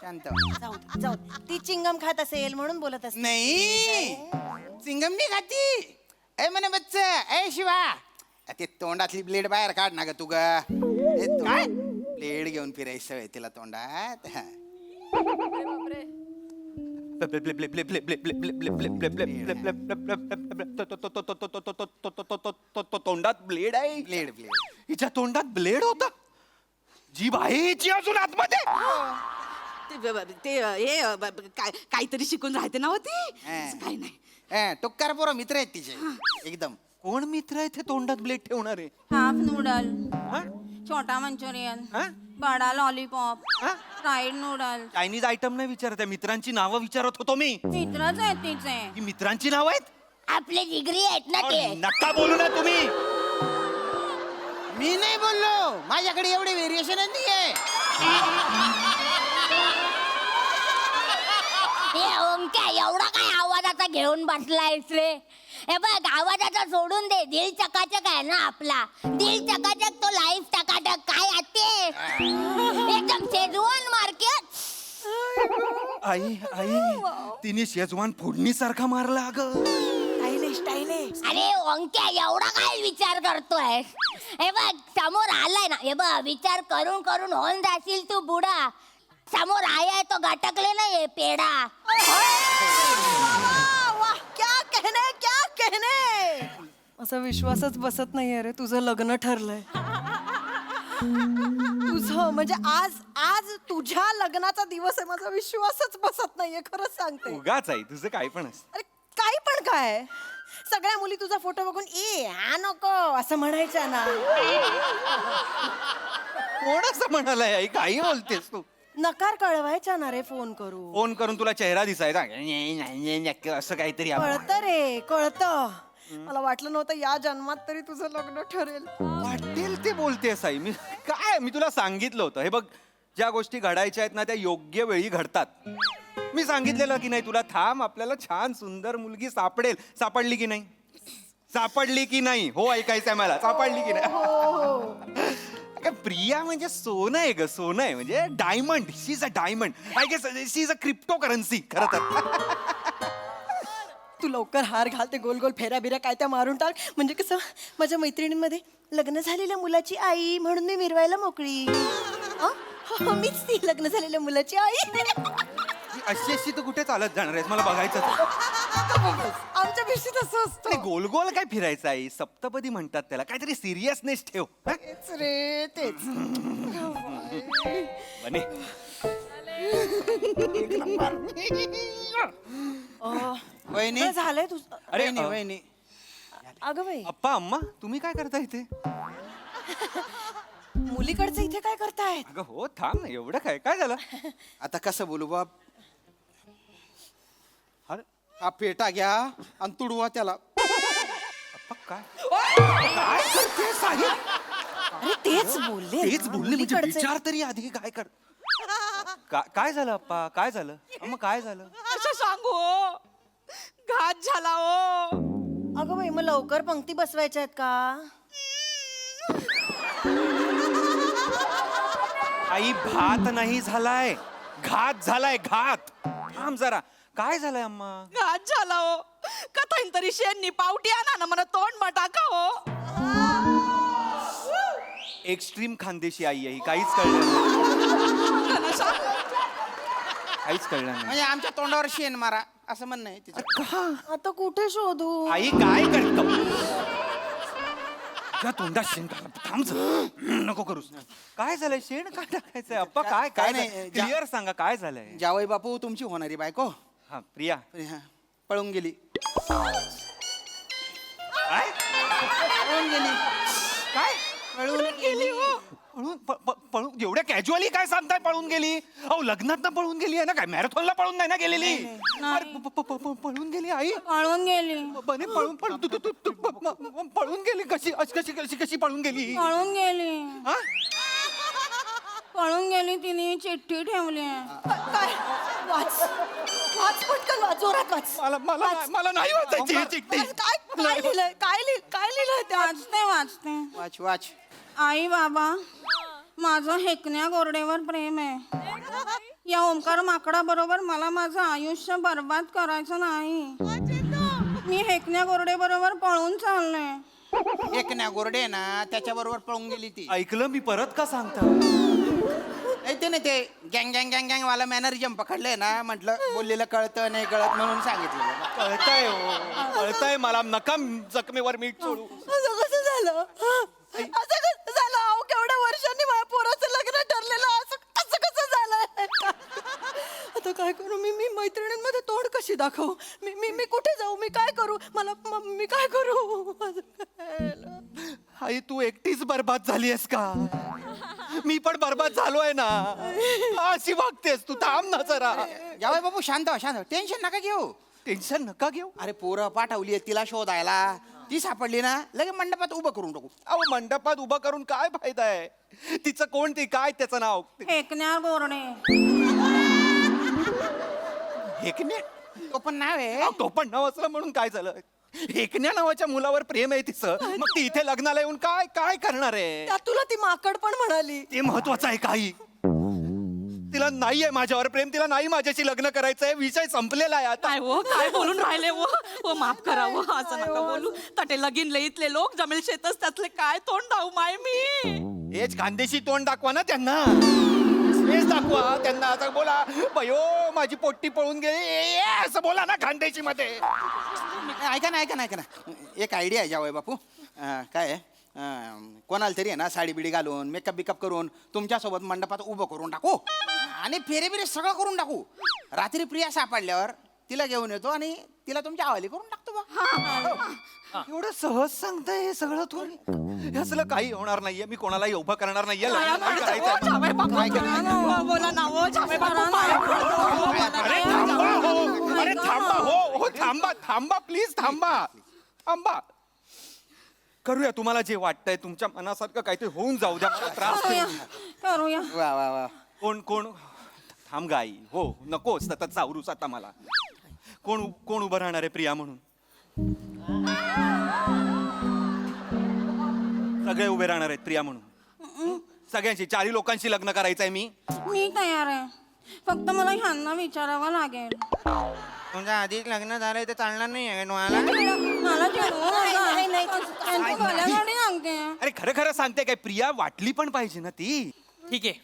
S7: शांत.
S11: जाऊ ती चिंगम खात असेल म्हणून बोलत असेल.
S7: नाही चिंगम नाही खाती. ए म्हणे बच्चा, ए शिवा, ते तोंडातली ब्लेड बाहेर काढ ना ग तू ग. काय ब्लेड घेऊन फिरायचं सवय तिला तोंडात.
S10: तोंडात ब्लेड आहे.
S7: ब्लेड
S10: हिच्या तोंडात ब्लेड होता. जीभ आहे हिची अजून आतमध्ये?
S3: काहीतरी शिकून राहते ना होती काही नाही.
S7: टुक्कार पोरं मित्र आहेत तिचे एकदम.
S10: कोण मित्र आहे ते तोंडात ब्लेड ठेवणार आहे?
S2: हाफ नूडल,
S10: हा?
S2: छोटा मंचुरियन,
S10: हा?
S2: बडा लॉलीपॉप,
S10: हा?
S2: Fried noodle.
S10: चायनीज आयटम नाही विचारत आहे, मित्रांची नावं विचारत होतो मी.
S2: मित्रच आहेत तिचे.
S10: ही मित्रांची नाव आहेत?
S11: आपले जिगरी आहेत ना ते.
S10: नका बोलू ना तुम्ही.
S7: मी नाही बोललो, माझ्याकडे एवढे व्हेरिएशन नाहीये.
S11: हे ओमक्या एवढा काय आवाजाचा घेऊन बसलायस रे? हे बघ आवाजाचा सोडून दे, दिल चकाचक आहे ना आपला. दिल चकाचक तो लाईफ टकाटक काय आहे ते एकदम शेजवान मार्केट.
S10: आई आई तिने शेजवान फोडणीसारखा मारला अगं.
S11: अरे ओंक्या एवढा काय विचार करतोय? हे बघ समोर आलाय ना, हे बघ विचार करून करून होऊन जाशील तू बुडा. समोर आहे तो गटकले ना हे पेडा.
S6: क्या कहने. असा विश्वासच बसत नाहीये रे, तुझं लग्न ठरलंय. तुझं म्हणजे आज तुझ्या लग्नाचा दिवस आहे. माझा विश्वासच बसत नाहीये, खरंच सांगते.
S10: उगाच आई तुझं काही पण असतं.
S6: अरे काही पण काय, सगळ्या मुली तुझा फोटो बघून हा नको असं म्हणायच्या ना.
S10: कोण असं म्हणालाय आई? काही बोलतेस तू?
S6: नकार कळवायच्या ना रे फोन करू.
S10: फोन करून तुला चेहरा दिसायचा असं काहीतरी आपण-
S6: कळतं रे कळतं. मला वाटलं नव्हतं या जन्मात तरी तुझं लग्न ठरेल.
S10: वाटेल ते बोलतेस आई. मी तुला सांगितलं होतं, हे बघ ज्या गोष्टी घडायच्या आहेत ना त्या योग्य वेळी घडतात. मी सांगितलेलं की नाही तुला, थांब आपल्याला छान सुंदर मुलगी सापडेल. सापडली की नाही? सापडली की नाही? हो ऐकायचंय मला. सापडली की नाही? काय प्रिया म्हणजे सोनं आहे ग, सोनं आहे म्हणजे diamond. She is a diamond. I guess she is a crypto currency खरं तर.
S6: तू लवकर हार घाल, ते गोल गोल फेऱ्या बिऱ्या काय त्या मारून टाक. म्हणजे कसं माझ्या मैत्रिणींमध्ये लग्न झालेल्या मुलाची आई म्हणून मी मिरवायला मोकळी. मीच ती लग्न झालेल्या मुलाची आई.
S10: अशी अशी तू कुठे चालत जाणार आहेस? मला बघायचं.
S6: आमच्या भिशीत असं असतं.
S10: गोल गोल काय फिरायचं आहे? सप्तपदी म्हणतात त्याला. काहीतरी सिरियसनेस ठेव. हा?
S6: तेच रे तेच.
S10: बने.
S7: वहिनी
S6: झालंय तुझं.
S10: अरे
S7: वहिनी वहिनी
S6: अगं बाई,
S10: अप्पा अम्मा तुम्ही काय करता इथे?
S6: मुलीकडचं इथे काय करतायत?
S10: अगं हो थांब ना, एवढं काय काय झालं?
S7: आता कसं बोलू बाप? अरे हा पेटा घ्या आणि तुडवा त्याला.
S10: अप्पा काय काय करतेस आई?
S6: अरे तेच बोलले
S10: तेच
S6: ना,
S10: बोलले म्हणजे
S6: मुलीकडचं.
S10: विचार तरी आधी काय कर. काय झालं अप्पा? काय झालं? अम्मा काय झालं?
S6: असं सांगू घात झाला हो. अगं बाई मग लवकर पंक्ती बसवायच्या आहेत का?
S10: आई भात नाही झालाय, घात झालाय. घात. थांब जरा. काय झालंय अम्मा?
S6: घात झाला हो. कथाईन तरी शेणनी पावटी आणा ना, मला तोंड टाका हो.
S10: एक्स्ट्रीम खानदेशी आई आहे ही. काहीच कळलं नाही. काहीच कळलं नाही.
S7: म्हणजे आमच्या तोंडावर शेण मारा असं म्हणणं आहे तिचं.
S6: आता कुठे शोधू?
S10: आई काय करतो? त्या तोंडात शेण टाकलं. थांब जरा. नको करूस. काय झालंय? शेण काय टाकायचंय अप्पा? काय काय
S7: काय नाही,
S10: नाही क्लिअर सांगा काय झालंय?
S7: जावई बापू तुमची होणारी बायको
S10: हा प्रिया
S7: हा, पळून गेली.
S10: काय
S7: पळून गेली.
S10: काय
S7: पळून गेली.
S10: पळून एवढ्या कॅज्युअली काय सांगताय? पळून गेली? अहो लग्नात ना पळून गेली आहे ना? काय मॅरेथॉनला पळून नाही ना गेलेली? अरे, पळून गेली आई?
S2: पळून गेली.
S10: बने पळून पळून तू पळून गेली कशी? कशी कशी कशी पळून गेली?
S2: पळून गेली.
S10: हा?
S2: पळून गेली, तिने चिठ्ठी ठेवली.
S6: काय वाच वाच पटकन वाच, जोरात वाच.
S10: मला मला मला नाही वाचायची ही चिठ्ठी.
S6: काय काय लिहिलंय? काय लिहिलंय त्यात?
S2: वाचते वाचते.
S7: वाच वाच.
S2: आई बाबा, माझं हेकण्या गोरडेवर प्रेम आहे. या ओंकार माकडा बरोबर मला माझं आयुष्य बर्बाद करायचं नाही. मी हेकण्या गोरडे बरोबर पळून चालले.
S7: एक ना गोरडे ना त्याच्या बरोबर पळून गेली ती.
S10: ऐकलं मी परत का सांगता?
S7: ते ना ते गँग गँग गँग गँग वाला मॅनरिजम पकडलंय ना. म्हटलं बोललेलं कळतं नाही कळत म्हणून सांगितलं.
S10: कळतंय हो कळतंय मला. नका जखमेवर मीठ सोडू.
S6: असं कसं झालं? असं कसं झालं? अहो केवढ्या वर्षांनी माझ्या पोराचं लग्न काय करू मी मैत्रिणींमध्ये तोंड कशी दाखवू मी कुठे जाऊ मी काय करू मी काय करू
S10: आई तू एकटीच बर्बाद झाली आहेस का? मी पण बर्बाद झालोय ना. अशी वागतेस तू, थांब ना जरा.
S7: जावई बापू शांत व्हा, शांत व्हा. टेन्शन नका घेऊ.
S10: टेन्शन नका घेऊ.
S7: अरे पोरं पाठवली आहेत तिला शोधायला, ती सापडली ना लगे मंडपात उभं करून टाकू.
S10: अहो मंडपात उभं करून काय फायदा आहे? तिचं कोण ती काय त्याचं नाव?
S2: फेकण्या गोरडे.
S10: हेकण्या?
S7: तो पण नाव आहे.
S10: अहो, तो पण नाव असलं म्हणून काय झालं? हेकण्या नावाच्या मुलावर प्रेम आहे तिचं, मग ती इथे लग्नाला येऊन काय काय करणार आहे?
S6: त्यात तुला ती माकड पण म्हणाली.
S10: ते महत्वाचं आहे काही. तिला नाहीये माझ्यावर प्रेम, तिला नाही माझ्याशी लग्न करायचंय, विषय संपलेला आहे आता.
S6: काय हो काय बोलून राहिले वो माफ करा वो असं नका बोलू. तटे लगीन लईतले लोक जमेल शेतच त्यातले काय तोंड दाऊ माय मी.
S10: हेच खानदेशी तोंड दाखवा ना त्यांना, हेच दाखवा त्यांना. असं बोला बयो माझी पोट्टी पळून गेली असं बोला ना खानदेशी मध्ये.
S7: ऐका ना, ऐका ना, ऐका ना. एक आयडिया आहे जावई बापू. काय आहे, कोणाला तरी आहे ना साडी बिडी घालून मेकअप बिकअप करून तुमच्यासोबत मंडपात उभं करून टाकू आणि फेरे बिरे सगळं करून टाकू. रात्री प्रिया सापडल्यावर तिला घेऊन येतो आणि तिला तुमच्या हवाली करून टाकतो बा.
S10: एवढं सहज सांगताय हे सगळं तू? हे असलं काही होणार नाहीये, मी कोणालाही उभं करणार नाहीये. लग्न नाही करायचं.
S6: बोला ना वो जावई बापू पाया पडतो.
S10: अरे थांबा हो, अरे थांबा हो थांबा थांबा प्लीज थांबा थांबा. करूया तुम्हाला जे वाटतंय, तुमच्या मनासारखं काहीतरी होऊन जाऊ द्या, मला त्रास
S2: करूया
S10: नाही.
S2: करूया.
S7: वा वा वा.
S10: कोण कोण थांब गाई हो, नको सतत चावरूस आता मला. कोण कोण उभं राहणार आहे प्रिया म्हणून? सगळे उभे राहणार आहेत प्रिया म्हणून. सगळ्यांशी 4 लोकांशी लग्न करायचंय मी.
S2: मी तयार आहे, फक्त मला ह्यांना विचारावं लागेल.
S7: तुमच्या आधीच लग्न झालंय तर चालणार नाही तुम्हाला?
S2: मला चिडवू नका. त्यांचं भल्यासाठी सांगते.
S10: अरे खरं खरं सांगते काय, प्रिया वाटली पण पाहिजे ना ती.
S8: ठीक आहे,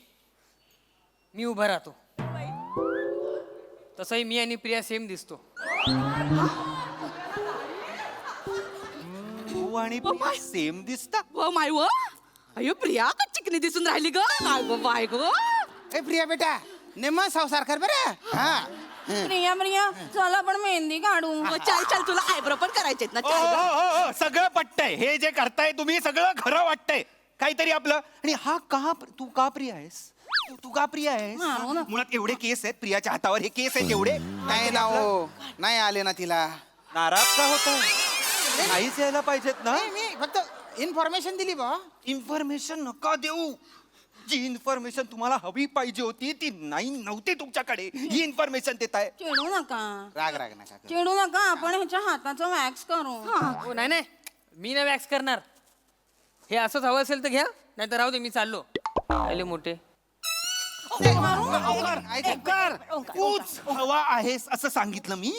S8: मी उभा राहतो. तसंही मी आणि प्रिया सेम दिसतो.
S10: तू आणि प्रिया सेम दिसता.
S6: व माय व अयो प्रिया का चिकनी दिसून राहिली ग. काय गो बाय गो.
S7: ए प्रिया बेटा नेमन संसार कर बरं. हा
S2: प्रिया प्रिया चला आपण मेहंदी काढू.
S3: चल चल तुला आयब्रो पण करायचे ना.
S10: ओ, सगळं पटतंय, हे जे करताय तुम्ही सगळं खरं वाटतंय काहीतरी आपलं. आणि हा का तू का प्रिया आहेस? तू का प्रिया आहेस? मुळात एवढे केस आहेत प्रियाच्या हातावर, हे केस आहेत एवढे.
S7: नाही ना हो, नाही आले ना तिला.
S10: नाराज का होता? नाहीच यायला पाहिजेत ना.
S7: मी फक्त इन्फॉर्मेशन दिली बा.
S10: इन्फॉर्मेशन नका देऊ. जी इन्फॉर्मेशन तुम्हाला हवी पाहिजे होती ती नव्हती तुमच्याकडे. ही इन्फॉर्मेशन देताय.
S2: चिडू नका,
S7: राग राग नका करू.
S2: चिडू नका. आपण ह्याच्या हाताचं वॅक्स करू.
S8: हो नाही मी नाही वॅक्स करणार. हे असंच हवं असेल तर घ्या, नाही तर राहू दे, मी चाललो. आले मोठे.
S10: तूच हवा आहेस असं सांगितलं मी.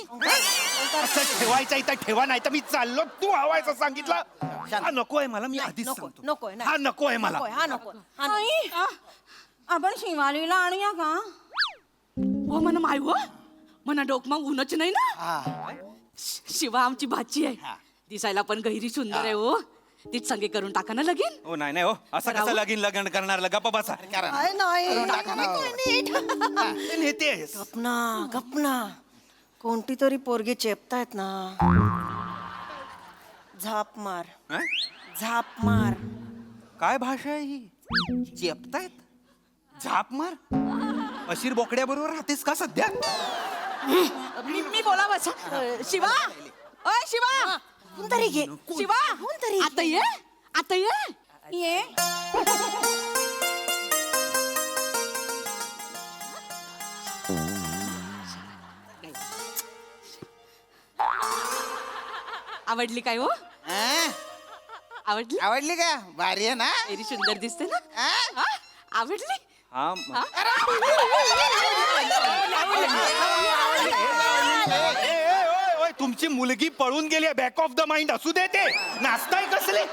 S10: असं ठेवायचं इथं ठेवा, नाही तर मी चाललो. तू हवा असं सांगितलं. हा नको आहे मला, मी आधीच सांगतो. हा नको आहे मला.
S2: आई, आपण शिवालीला आणूया का?
S6: हो म्हणा माय व म्हणा डोक मग ऊनच नाही ना. शिवा आमची भाची आहे, दिसायला पण गहिरी सुंदर आहे हो. तीच संगे करून टाका ना लगीन.
S10: हो नाही हो, असं कसं लग्न करणार? गप्पा बसा. नेतेस
S12: गपना कोणती तरी पोरगी चेपतायत ना. झाप मार
S10: हं?
S12: झाप मार.
S10: काय भाषा आहे ही? चेपतायत? झाप मार? अशीर बोकड्या बरोबर राहतेस का सध्या?
S3: मी बोला बस. शिवा अय शिवा
S12: कोणतरी घे.
S3: शिवा आता ये आता ये.
S2: ये.
S3: आवडली काय हो?
S7: हा?
S3: आवडली?
S7: आवडली का? भारी आहे ना.
S3: एरी सुंदर दिसते ना.
S7: हा?
S3: हा? आवडली?
S10: हा तुमची मुलगी पळून गेली, बॅक ऑफ द माइंड असू दे. ते नाचताय कसले?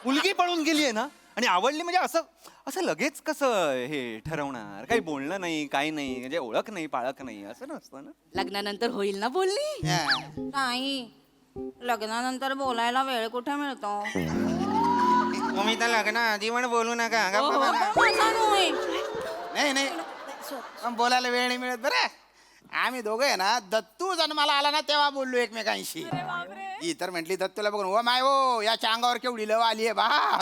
S10: मुलगी पळून गेली आहे ना, आणि आवडली म्हणजे असं असं लगेच कसं हे ठरवणार? काही बोलणं नाही, काही नाही, म्हणजे ओळख नाही, पाळख नाही, असं नसतं ना.
S3: लग्नानंतर होईल ना बोलणी.
S7: हा.
S2: नाही, लग्नानंतर बोलायला वेळ कुठे मिळतो?
S7: तुम्ही तर लग्न आधी पण बोलू नका.
S2: माझा नोय.
S7: नाही नाही पण बोलायला वेळ नाही मिळत बरं. आम्ही दोघं आहे ना, दत्तू जन्माला आला ना तेव्हा बोललो एकमेकांशी. ही तर म्हटली दत्तूला बघून, ओ माय ओ याच्या अंगावर केवढी लव आली आहे बाप.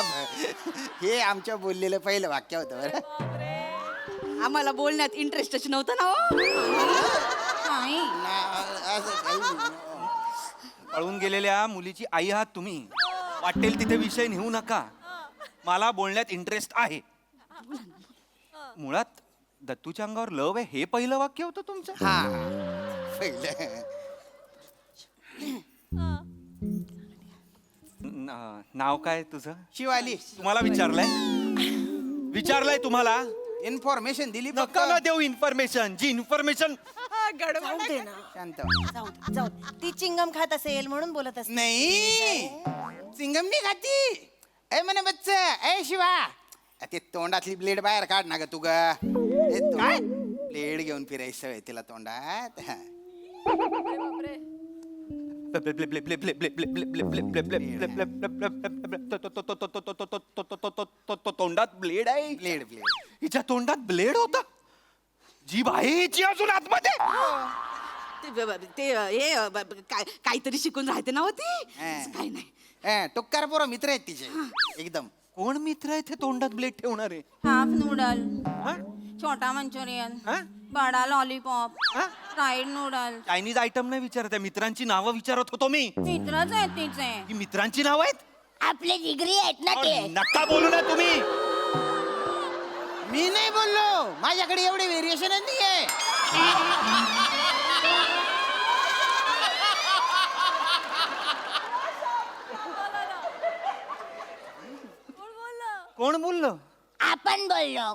S7: हे आमच्या बोललेलं पहिलं वाक्य होतं बरं.
S3: आम्हाला बोलण्यात इंटरेस्टच नव्हतं ना हो.
S2: नाही
S7: असं काही नाही.
S10: पळून गेलेल्या मुलीची आई आहात तुम्ही. वाटेल तिथे विषय नेऊ नका. मला बोलण्यात इंटरेस्ट आहे. मुळात दत्तूच्या अंगावर लव आहे हे पहिलं वाक्य होतं तुमचं.
S7: हा पहिलं.
S10: नाव काय तुझं?
S7: शिवाली.
S10: तुम्हाला विचारलंय तुम्हाला.
S7: इन्फॉर्मेशन दिली फक्त.
S10: नका ना देऊ इन्फॉर्मेशन. जी इन्फॉर्मेशन
S12: जाऊ दे ना.
S7: शांत.
S12: जाऊ दे, जाऊ दे. ती चिंगम खात असेल म्हणून बोलत असेल.
S7: नाही चिंगम नाही खाती. ए म्हणे बच्चा, ए शिवा, ते तोंडातली ब्लेड बाहेर काढ ना ग तू ग. काय ब्लेड घेऊन फिरायची सवय तिला तोंडात.
S10: तोंडात ब्लेड आहे.
S7: Blade blade.
S10: हिच्या तोंडात ब्लेड होता. जीभ आहे हिची अजून आतमध्ये.
S3: काहीतरी शिकून राहते ना होती. काही नाही.
S7: टुक्कार पोरं मित्र आहेत तिचे एकदम.
S10: कोण मित्र आहे ते तोंडात ब्लेड ठेवणार आहे?
S2: हाफ नूडल,
S10: हा?
S2: छोटा मंचुरियन,
S10: हा?
S2: बडा लॉलीपॉप,
S10: हा?
S2: Fried noodle.
S10: चायनीज आयटम नाही विचारत आहे. मित्रांची नावं विचारत होतो मी.
S2: मित्रच आहेत तिचे.
S10: ही मित्रांची नावं आहेत?
S11: आपले जिगरी आहेत ना ते.
S10: नका बोलू ना तुम्ही.
S7: मी नाही बोललो. माझ्याकडे एवढे व्हेरिएशन नाहीये.
S10: कोण बोललो?
S11: आपण बोललो.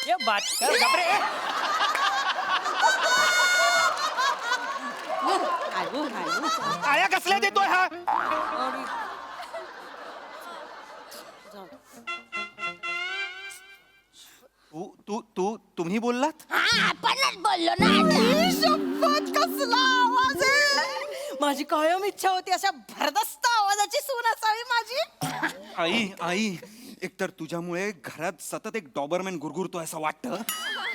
S8: ये बात कर. बापरे.
S10: आया कसल्या देतोय हा? तुम्ही बोललात?
S11: हा आपणच बोललो ना आता.
S12: शपथ, कसला आवाज आहे. माझी कायम इच्छा होती अशा भरदस्त आवाजाची सून असावी माझी.
S10: आई एकतर तुझ्यामुळे घरात सतत एक डॉबरमॅन गुरगुरतोय असं वाटतं.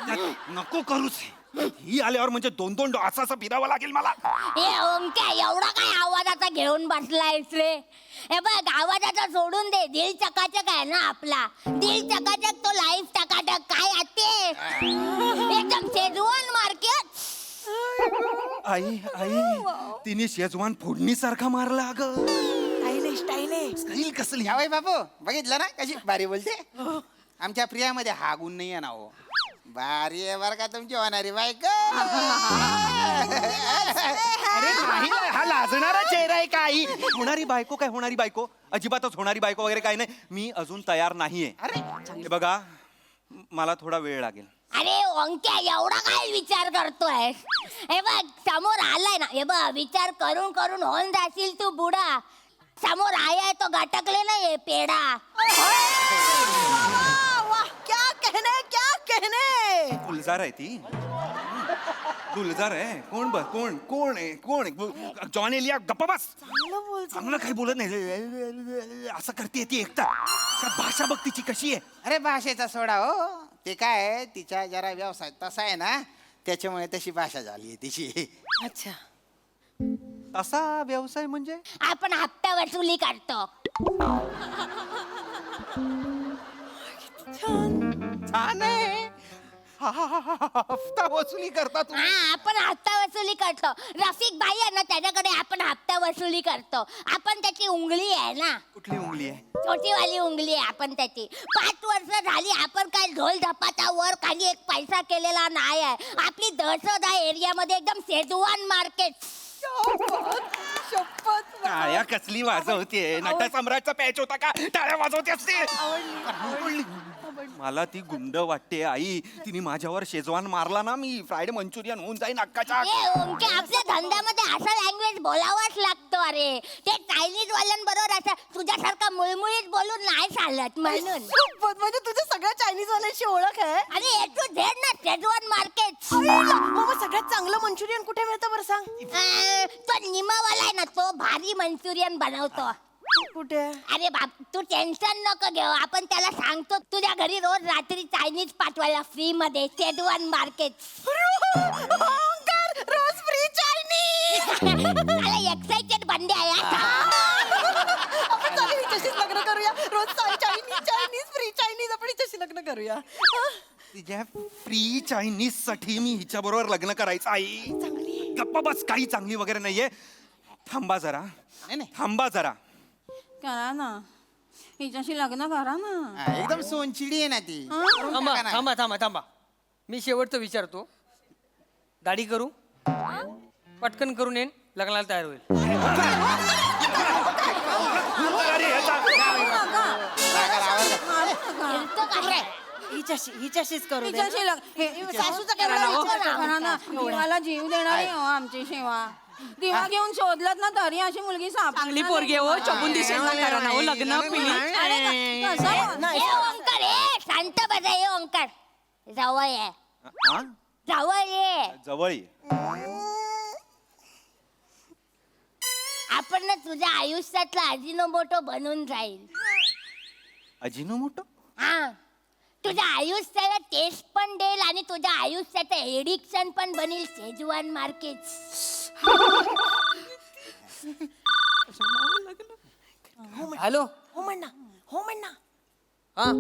S10: त्यात नको करूच. ही आल्यावर म्हणजे दोन असं फिरावं लागेल मला.
S11: ए ओंक्या, एवढा काय आवाजाचा घेऊन बसलायस रे? हे बघ, आवाजाचा सोडून दे. दिल चकाचक आहे ना आपला. दिल चकाचक तो लाईफ टकाटक. काय आते एकदम शेजवान मार्केट.
S10: आई तिने शेजवान फोडणीसारखा मारला अगं.
S7: स्टाईल कसली हवाय बाबू. बघितलं ना कशी भारी बोलते. आमच्या प्रियामध्ये हा गुण नाही आहे ना हो. भारी आहे बरं का तुमची होणारी बायको.
S10: अरे नाही, हा लाजणारा चेहरा आहे का आई? होणारी बायको काय होणारी बायको? अजिबातच होणारी बायको वगैरे काय नाही. मी अजून तयार नाहीये. हे बघा, मला थोडा वेळ लागेल.
S11: अरे ओंक्या, एवढा काय विचार करतोय? हे बघ, समोर आलाय ना. हे बघ, विचार करून करून होऊन जाशील तू बुडा. समोर आहे तो गटकले नाही पेडा.
S12: क्या कहने.
S10: गुलजार आहे ती. गुलजार आहे. कोण आहे? जॉन एलिया. गप्पा बस. चांगलं काही बोलत नाही. असं करते ती एकटा. भाषा बघ तिची कशी आहे.
S7: अरे भाषेचा सोडा हो. ते काय आहे, तिच्या जरा व्यवसाय तसा आहे ना, त्याच्यामुळे तशी भाषा झाली आहे तिची.
S12: अच्छा.
S10: तसा व्यवसाय म्हणजे?
S11: आपण हप्ता वसुली करतो.
S10: छान आहे. हफ्ता वसुली करतात.
S11: हा, आपण हप्ता वसुली करतो. रफिक भाई आहे ना, त्याच्याकडे आपण हप्ता वसुली करतो. आपण त्याची उंगली आहे ना,
S10: कुठली उंगली आहे?
S11: छोटी वाली उंगली आहे आपण त्याची. 5 वर्ष झाली आपण काय ढोल धपाटा वर खाली एक पैसा केलेला नाही आहे. आपली दहशत आहे एरियामध्ये एकदम शेजवान मार्केट.
S10: टाळ्या कसली वाजवते? नटसम्राटचा पॅच होता का? टाळ्या वाजवते असते. मला ती गुंड वाटते आई. तिने माझ्यावर शेजवान मारला ना, मी फ्राईड मंचुरियन होऊन जाईन अक्काच्या.
S11: ए ओंके, आपल्या धंद्यामध्ये असा लँग्वेज बोलावाच लागतो. अरे ते चायनीज वाल्यांबरोबर असं तुझ्यासारखा मुळमुळीत बोलून नाही चालत म्हणून.
S12: म्हणजे तुझ्या सगळ्या चायनीज वाल्यांची ओळख आहे.
S11: अरे ए टू झेड ना, शेजवान मार्केट.
S12: मग सगळ्यात चांगलं मंचुरियन कुठे मिळतं बरं सांग?
S11: तो निमावाला आहे ना, तो भारी मंचुरियन बनवतो.
S12: कुठे
S11: अरे बाप तू टेन्शन नको घेऊ आपण त्याला सांगतो तुझ्या घरी रोज रात्री चायनीज पाठवायला फ्री मध्ये शेजवान मार्केट
S12: रोज फ्री चायनीज
S11: मला एक्साइटेड बंदे आहे
S12: आपण चालेल हिच्याशीच लग्न करूया रोज चायनीज फ्री चायनीज आपण हिच्याशी लग्न करूया
S10: तिच्या फ्री चायनीज साठी मी हिच्या बरोबर लग्न करायचं आई गप्पा बस काही चांगली वगैरे नाहीये थांबा जरा थांबा जरा
S2: करा ना हिच्याशी लग्न करा ना
S7: हा, एकदम सोनचिडी आहे ना ती करून
S8: थांबा
S7: टाका ना.
S8: थांबा थांबा थांबा मी शेवटचं विचारतो दाढी करू पटकन करून येईन लग्नाला तयार होईल
S12: हिच्याशीच करू दे
S2: हिच्याशी
S12: सासूचा केवढा विचार आहे?
S2: करा ना देवाला जीव देणारी हो आमची सेवा दिवा घेऊन शोधलत ना तरी अशी मुलगी
S12: चांगली पोरगी आहे हो चपून दिसेल ना करा ना हो लग्न पिढी
S11: ओंकार शांत बसा हे ओंकार जवळ आहे
S10: हा?
S11: जवळ ये
S10: जवळ ये.
S11: आपण ना तुझ्या आयुष्यातला अजिनोमोटो बनून जाईल
S10: अजिनोमोटो
S11: हा तुझ्या आयुष्याला टेस्ट पण देईल आणि तुझ्या आयुष्याचं एडिक्शन पण बनेल शेजवान मार्केट
S8: हॅलो
S12: हो म्हणणा
S8: हा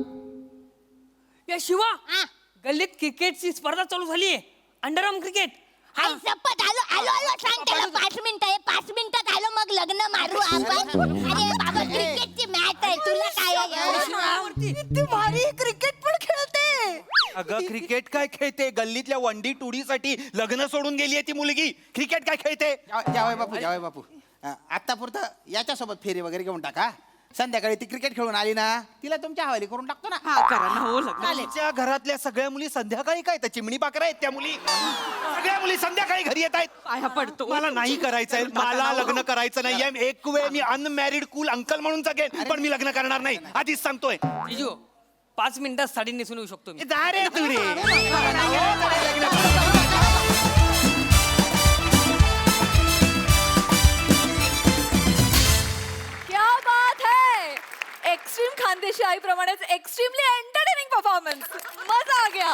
S8: या शिवा
S11: हा
S8: गल्लीत क्रिकेटची स्पर्धा चालू झाली आहे अंडरआर्म क्रिकेट
S11: आई शपथ आलो आलो आलो सांग त्याला 5 मिनिटं आहे 5 मिनिटात आलो मग लग्न मारू आपण अरे बाबा क्रिकेटची मॅच आहे तुला काय आहे?
S12: किती भारी क्रिकेट पण खेळते
S10: अगं क्रिकेट काय खेळते गल्लीतल्या वंडी टुडीसाठी लग्न सोडून गेली ती मुलगी क्रिकेट काय खेळते
S7: जावय बापू आता पुरतं याच्यासोबत फेरी वगैरे घेऊन टाका संध्याकाळी ती क्रिकेट खेळून आली ना तिला तुमच्या हवाली करून टाकतो ना
S12: हा करा ना हो लग्न
S10: तिच्या घरातल्या सगळ्या मुली संध्याकाळी काय त्या चिमणी पाकरा आहेत त्या मुली सगळ्या मुली संध्याकाळी घरी येत आहेत
S12: पाया पडतो
S10: मला नाही करायचंय मला लग्न करायचं नाहीये एक वेळ मी अनमॅरिड कूल अंकल म्हणून जगेन पण मी लग्न करणार नाही आधीच सांगतोय
S8: जिजू 5 मिनिटात साडी नेसून येऊ शकतो मी
S10: जा रे तू रे
S12: क्या बात है एक्स्ट्रीम खानदेशी आईप्रमाणेच एक्स्ट्रीमली एंटरटेनिंग परफॉर्मन्स मजा आ गया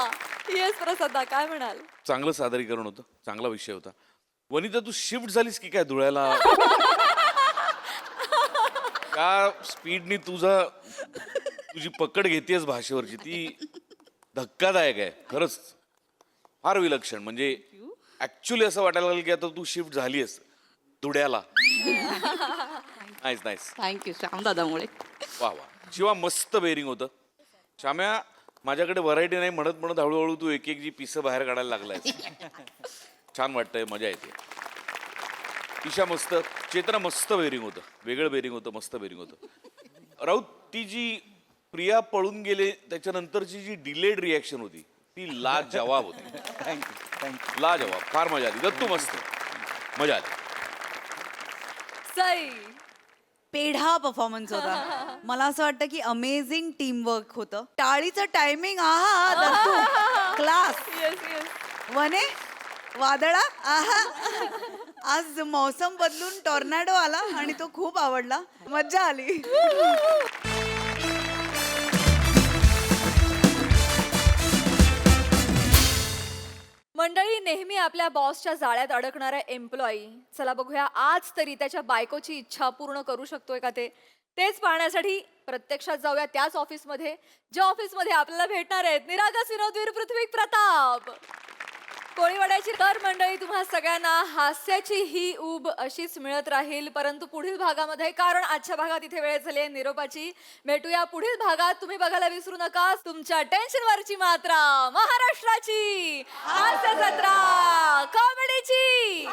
S12: येस प्रसादा काय म्हणाल
S5: चांगलं सादरीकरण होतं चांगला विषय होता वनिता तू शिफ्ट झालीस की काय धुळ्याला त्या स्पीडनी तुझी पकड घेतेस भाषेवरची ती धक्कादायक आहे खरंच फार विलक्षण म्हणजे ऍक्च्युली असं वाटायला लागलं की आता तू शिफ्ट झालीस धुळ्याला नाईस नाईस
S12: थँक्यू श्याम दादामुळे
S5: वा वा शिवा मस्त बेरिंग होतं श्याम्या माझ्याकडे व्हरायटी नाही म्हणत म्हणत हळूहळू तू एक एक जी पिसं बाहेर काढायला लागलाय छान वाटतंय मजा येते ईशा मस्त चेतना मस्त बेरिंग होतं वेगळं बेरिंग होतं मस्त बेरिंग होतं राऊत ती जी प्रिया पळून गेले त्याच्यानंतरची जी डिलेड रिॲक्शन होती ती लाजवाब होती
S10: थँक्यू
S5: लाजवाब फार मजा आली दत्तू मस्त मजा आली
S12: सई
S6: पेढा परफॉर्मन्स होता मला असं वाटतं की अमेझिंग टीम वर्क होतं टाळीचं टायमिंग आहा क्लास
S12: येस येस
S6: वने वादळा आहा आज मौसम बदलून टॉर्नाडो आला आणि तो खूप आवडला मज्जा आली
S12: मंडळी नेहमी आपल्या बॉसच्या जाळ्यात अडकणारा एम्प्लॉई चला बघूया आज तरी त्याच्या बायकोची इच्छा पूर्ण करू शकतोय का तेच पाहण्यासाठी प्रत्यक्षात जाऊया त्याच ऑफिसमध्ये ज्या ऑफिसमध्ये आपल्याला भेटणार आहेत निरागस विनोदवीर पृथ्वी प्रताप कोळीवाड्याची तर मंडळी तुम्हा सगळ्यांना हास्याची ही ऊब अशीच मिळत राहील परंतु पुढील भागामध्ये कारण आजच्या भागात इथे वेळ झाली आहे निरोपाची भेटूया पुढील भागात तुम्ही बघायला विसरू नका तुमच्या टेन्शनवरची मात्रा महाराष्ट्राची हास्य जत्रा कॉमेडीची